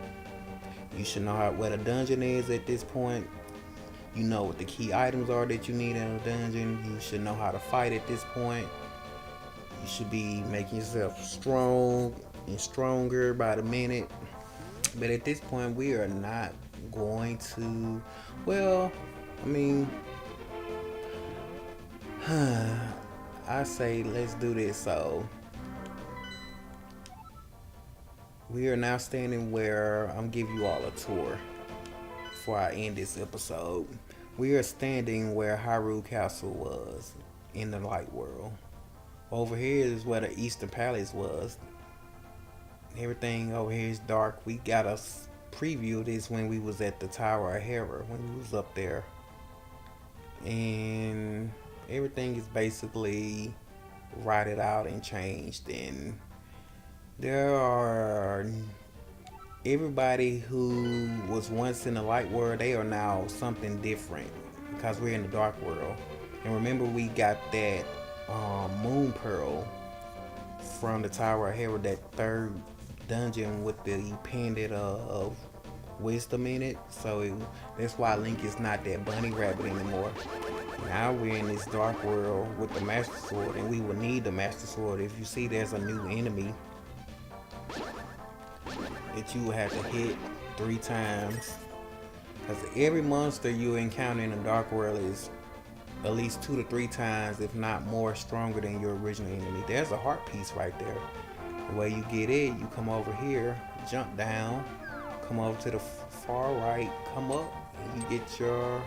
you should know what a dungeon is at this point. You know what the key items are that you need in a dungeon. You should know how to fight at this point. You should be making yourself strong and stronger by the minute. But at this point, we are not going to, well, I mean, I say let's do this. So we are now standing where I'm giving you all a tour before I end this episode. We are standing where Hyrule Castle was in the light world. Over here is where the Eastern Palace was. Everything over here is dark. We got a preview of this when we was at the Tower of Hera, when we was up there. And everything is basically rotted out and changed. And there are, everybody who was once in the light world, they are now something different because we're in the dark world. And remember, we got that moon pearl from the Tower of Hera, that 3rd dungeon with the Pendant of Wisdom in it. So that's why Link is not that bunny rabbit anymore. Now we're in this dark world with the Master Sword, and we will need the Master Sword. If you see there's a new enemy that you will have to hit 3 times, because every monster you encounter in the dark world is at least 2 to 3 times, if not more, stronger than your original enemy. There's a heart piece right there. The way you get it, you come over here, jump down, come over to the far right, come up, and you get your,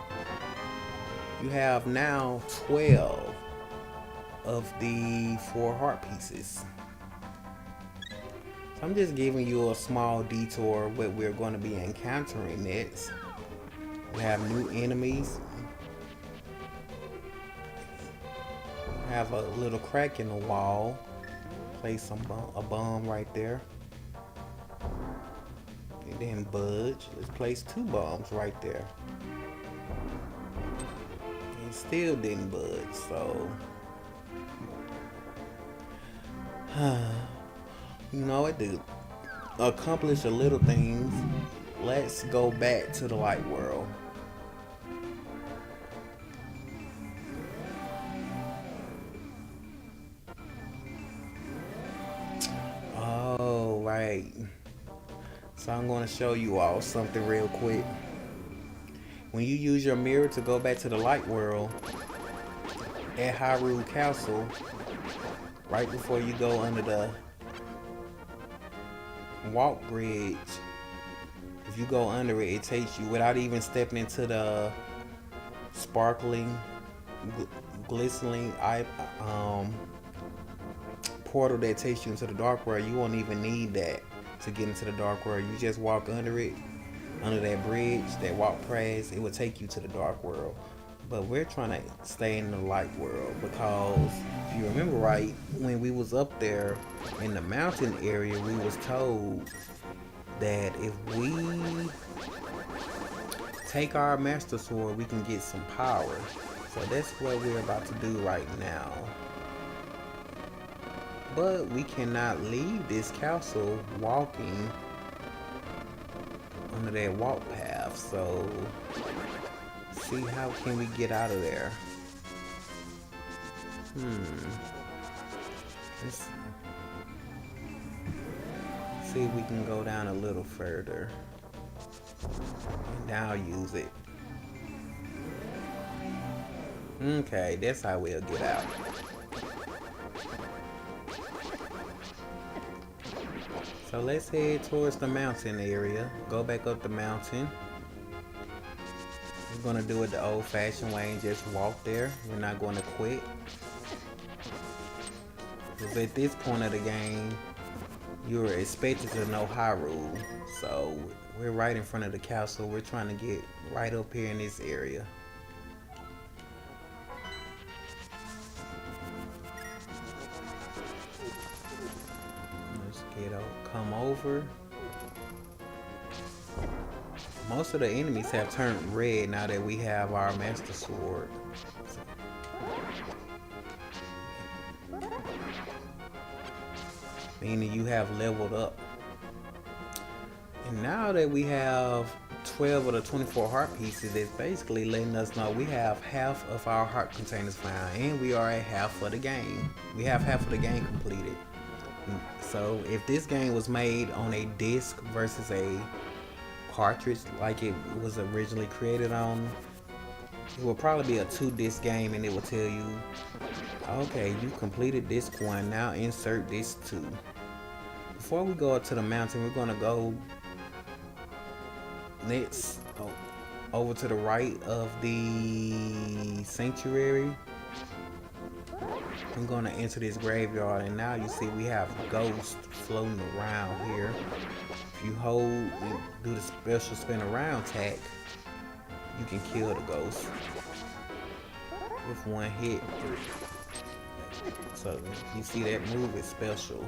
you have now 12 of the 4 heart pieces. So I'm just giving you a small detour of what we're going to be encountering next. We have new enemies. Have a little crack in the wall. Place a bomb right there. It didn't budge. Let's place 2 bombs right there. It still didn't budge, so you know what, to accomplish a little things, let's go back to the light world. Oh, right. So I'm going to show you all something real quick. When you use your mirror to go back to the light world at Hyrule Castle, right before you go under the walk bridge, if you go under it, it takes you, without even stepping into the sparkling, glistening portal that takes you into the dark world. You won't even need that to get into the dark world. You just walk under it, under that bridge, that walk past, it will take you to the dark world. But we're trying to stay in the light world, because if you remember right, when we was up there in the mountain area, we was told that if we take our Master Sword, we can get some power. So that's what we're about to do right now. But we cannot leave this castle walking under that walk path. So see, how can we get out of there? Let's see if we can go down a little further. And now use it. Okay, that's how we'll get out. So let's head towards the mountain area. Go back up the mountain. We're gonna do it the old-fashioned way and just walk there. We're not going to quit. Because at this point of the game, you're expected to know Hyrule. So we're right in front of the castle. We're trying to get right up here in this area. Come over. Most of the enemies have turned red now that we have our Master Sword. Meaning you have leveled up. And now that we have 12 of the 24 heart pieces, it's basically letting us know we have half of our heart containers found, and we are at half of the game. We have half of the game completed. So if this game was made on a disc versus a cartridge like it was originally created on, it will probably be a 2-disc game, and it will tell you, okay, you completed disc 1, now insert disc 2. Before we go up to the mountain, we're going to go next over to the right of the sanctuary. I'm going to enter this graveyard, and now you see we have ghosts floating around here. If you hold and do the special spin around attack, you can kill the ghost with one hit. So you see that move is special.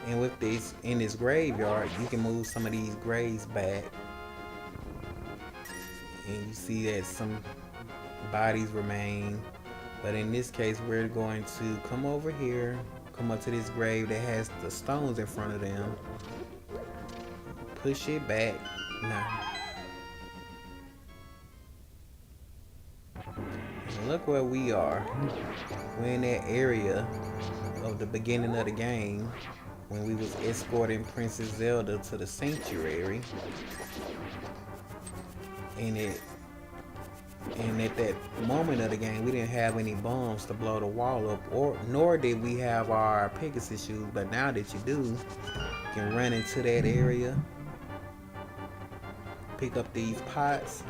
And with this, in this graveyard, you can move some of these graves back. And you see that some bodies remain. But in this case, we're going to come over here, come up to this grave that has the stones in front of them. Push it back. Now, and look where we are. We're in that area of the beginning of the game when we was escorting Princess Zelda to the sanctuary. And at that moment of the game, we didn't have any bombs to blow the wall up, nor did we have our Pegasus Shoes. But now that you do, you can run into that area, pick up these pots,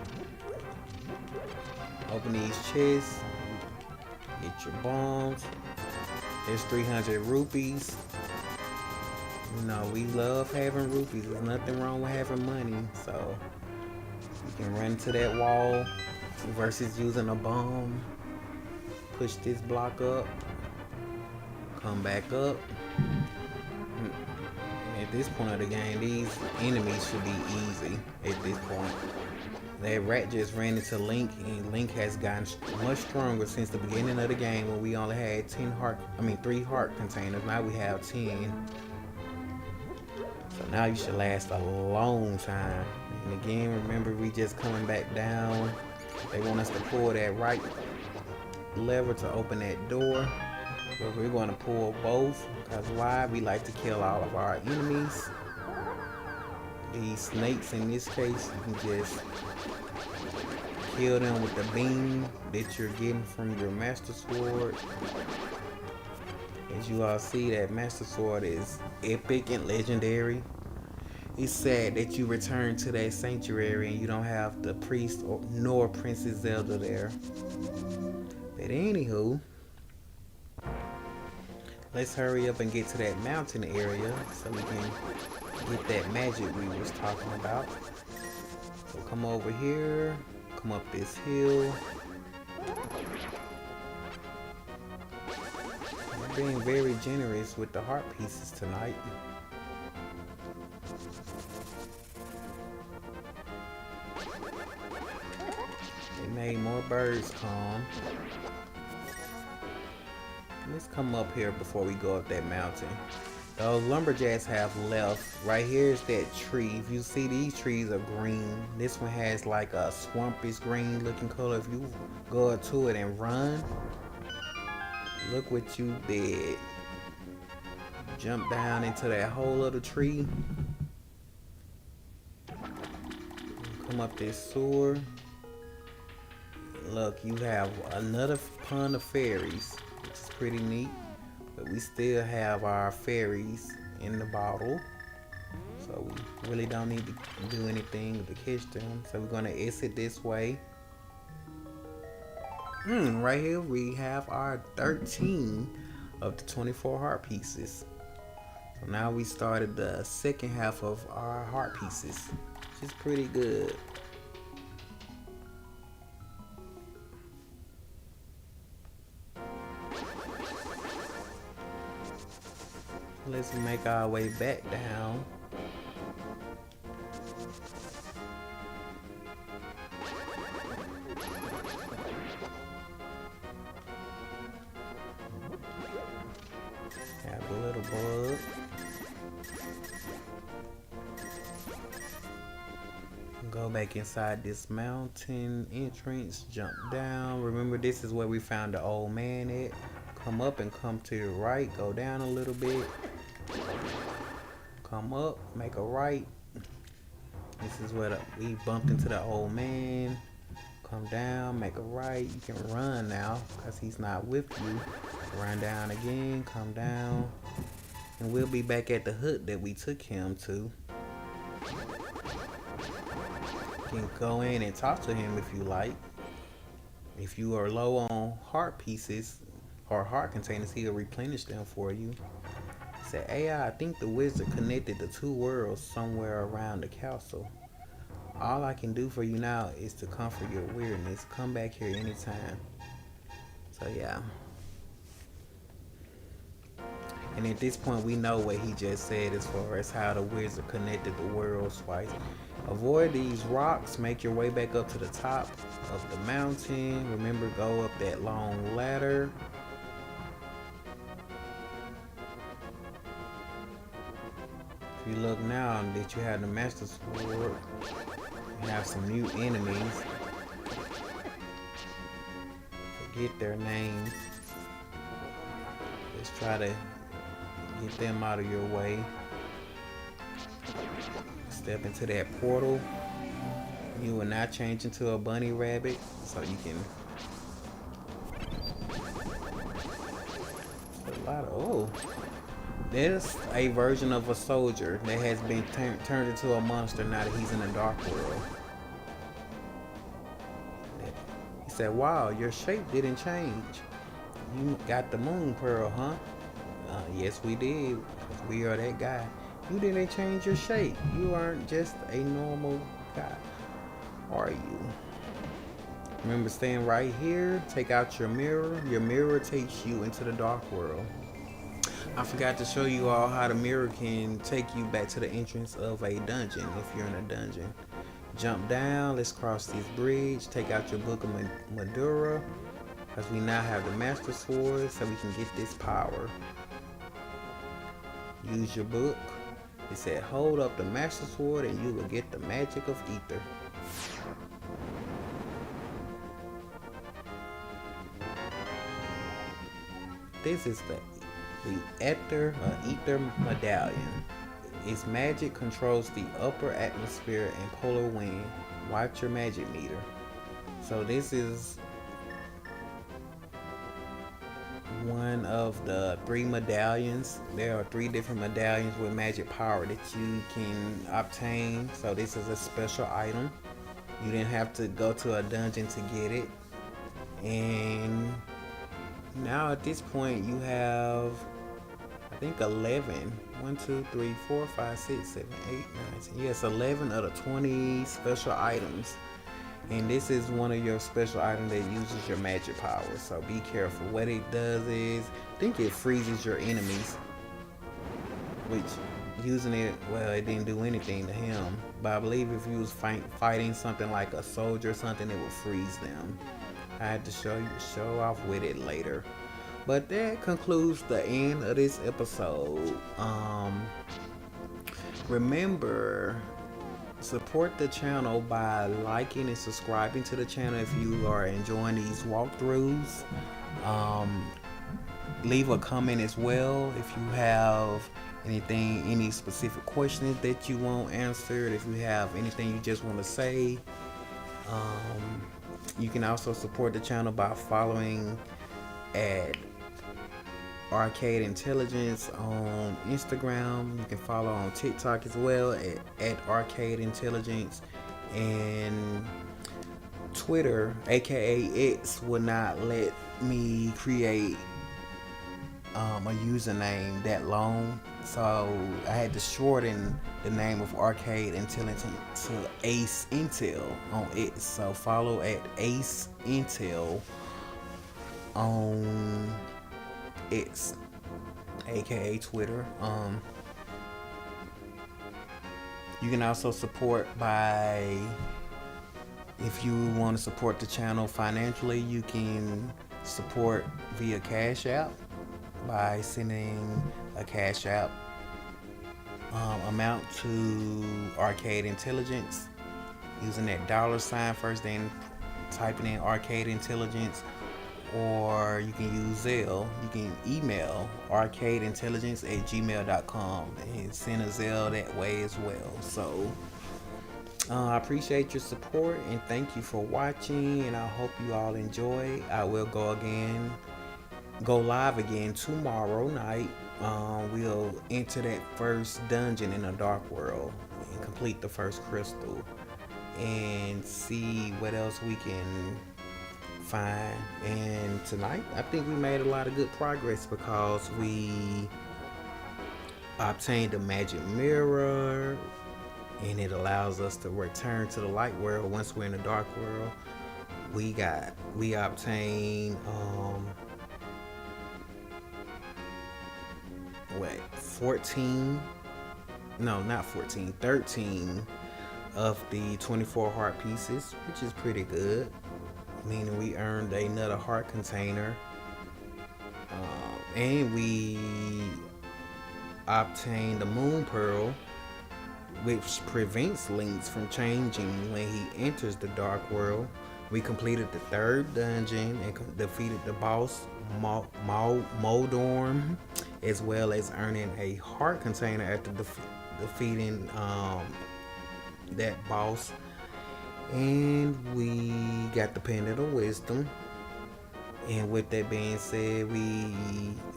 open these chests, get your bombs. There's 300 rupees. You know, we love having rupees. There's nothing wrong with having money. So you can run to that wall versus using a bomb. Push this block up, come back up. At this point of the game, these enemies should be easy at this point. That rat just ran into Link, and Link has gotten much stronger since the beginning of the game when we only had 3 heart containers. Now we have 10. So now you should last a long time. And again, remember, we just coming back down. They want us to pull that right lever to open that door, but we're going to pull both, because why? We like to kill all of our enemies. These snakes, in this case, you can just kill them with the beam that you're getting from your Master Sword. As you all see, that Master Sword is epic and legendary. It's sad that you return to that sanctuary and you don't have the priest nor Princess Zelda there. But anywho, let's hurry up and get to that mountain area so we can get that magic we was talking about. So come over here, come up this hill. We're being very generous with the heart pieces tonight. Made more birds come. Let's come up here before we go up that mountain. Those lumberjacks have left. Right here is that tree. If you see, these trees are green. This one has like a swampish green looking color. If you go up to it and run, look what you did. Jump down into that hole of the tree. Come up this sewer. Look, you have another pond of fairies, which is pretty neat. But we still have our fairies in the bottle. So we really don't need to do anything to catch them. So we're gonna exit this way. Right here we have our 13 of the 24 heart pieces. So now we started the second half of our heart pieces, which is pretty good. Let's make our way back down. Have a little bug. Go back inside this mountain entrance, jump down. Remember, this is where we found the old man at. Come up and come to the right, go down a little bit. Come up, make a right. This is where we bumped into the old man. Come down, make a right. You can run now because he's not with you. Run down again, come down. And we'll be back at the hut that we took him to. You can go in and talk to him if you like. If you are low on heart pieces or heart containers, he'll replenish them for you. Said, AI, I think the wizard connected the two worlds somewhere around the castle. All I can do for you now is to comfort your weirdness. Come back here anytime. So yeah. And at this point we know what he just said as far as how the wizard connected the worlds twice. Avoid these rocks, make your way back up to the top of the mountain. Remember, go up that long ladder. If you look now that you have the Master Sword, you have some new enemies. Forget their names. Let's try to get them out of your way. Step into that portal. You will not change into a bunny rabbit, so you can. A lot of there's a version of a soldier that has been turned into a monster now that he's in the dark world. He said, "Wow, your shape didn't change. You got the moon pearl, huh?" Yes, we did. We are that guy. You didn't change your shape. You aren't just a normal guy, are you? Remember staying right here. Take out your mirror. Your mirror takes you into the dark world. I forgot to show you all how the mirror can take you back to the entrance of a dungeon if you're in a dungeon. Jump down. Let's cross this bridge. Take out your book of Madura, because we now have the Master Sword, so we can get this power. Use your book. It said hold up the Master Sword and you will get the magic of ether. This is the ether medallion. Its magic controls the upper atmosphere and polar wind. Watch your magic meter. So this is one of the 3 medallions. There are 3 different medallions with magic power that you can obtain. So this is a special item. You didn't have to go to a dungeon to get it. And now at this point you have, I think, 11. 1, 2, 3, 4, 5, 6, 7, 8, 9, 10. Yes, 11 of the 20 special items. And this is one of your special items that uses your magic power. So be careful. What it does is, I think it freezes your enemies. Which, using it, well, it didn't do anything to him. But I believe if you was fighting something like a soldier or something, it would freeze them. I had to show off with it later. But that concludes the end of this episode. Remember, support the channel by liking and subscribing to the channel if you are enjoying these walkthroughs. Leave a comment as well if you have any specific questions that you want answered. If you have anything you just want to say, you can also support the channel by following at Arcade Intelligence on Instagram. You can follow on TikTok as well at Arcade Intelligence, and Twitter, aka X, would not let me create a username that long, so I had to shorten the name of Arcade Intelligence to Ace Intel on X. So follow at Ace Intel on X, aka Twitter. You can also support by, if you want to support the channel financially, you can support via Cash App by sending a Cash App amount to Arcade Intelligence using that $ first, then typing in Arcade Intelligence, or you can use Zelle. You can email arcadeintelligence@gmail.com and send a Zelle that way as well. So I appreciate your support and thank you for watching, and I hope you all enjoy. I will go live again tomorrow night. We'll enter that first dungeon in the Dark World and complete the first crystal and see what else we can find. And tonight I think we made a lot of good progress because we obtained a magic mirror, and it allows us to return to the light world once we're in the dark world. We obtained 13 of the 24 heart pieces, which is pretty good, meaning we earned another heart container, and we obtained the moon pearl, which prevents Link from changing when he enters the dark world. We completed the third dungeon and defeated the boss Moldorm, as well as earning a heart container after defeating that boss. And we got the Pendant of Wisdom. And with that being said,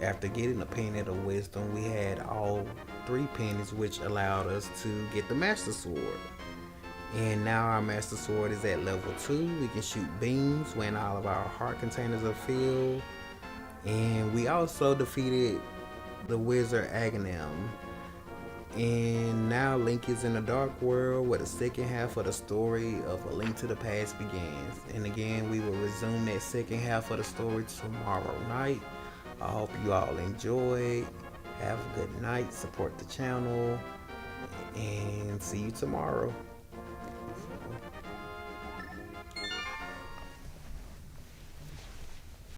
after getting the Pendant of Wisdom, we had all 3 pennies, which allowed us to get the Master Sword. And now our Master Sword is at level 2. We can shoot beams when all of our heart containers are filled. And we also defeated the wizard Agahnim. And now Link is in the dark world, where the second half of the story of A Link to the Past begins. And again, we will resume that second half of the story tomorrow night. I hope you all enjoy. Have a good night. Support the channel. And see you tomorrow.